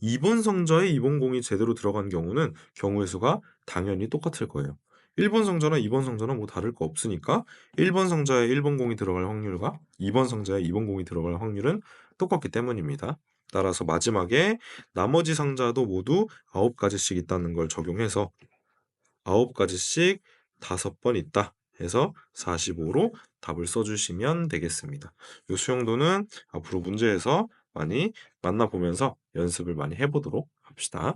2번 상자에 2번 공이 제대로 들어간 경우는 경우의 수가 당연히 똑같을 거예요. 1번 상자나 2번 상자나 뭐 다를 거 없으니까 1번 상자에 1번 공이 들어갈 확률과 2번 상자에 2번 공이 들어갈 확률은 똑같기 때문입니다. 따라서 마지막에 나머지 상자도 모두 9가지씩 있다는 걸 적용해서 9가지씩 5번 있다 해서 45로 답을 써주시면 되겠습니다. 이 수용도는 앞으로 문제에서 많이 만나보면서 연습을 많이 해보도록 합시다.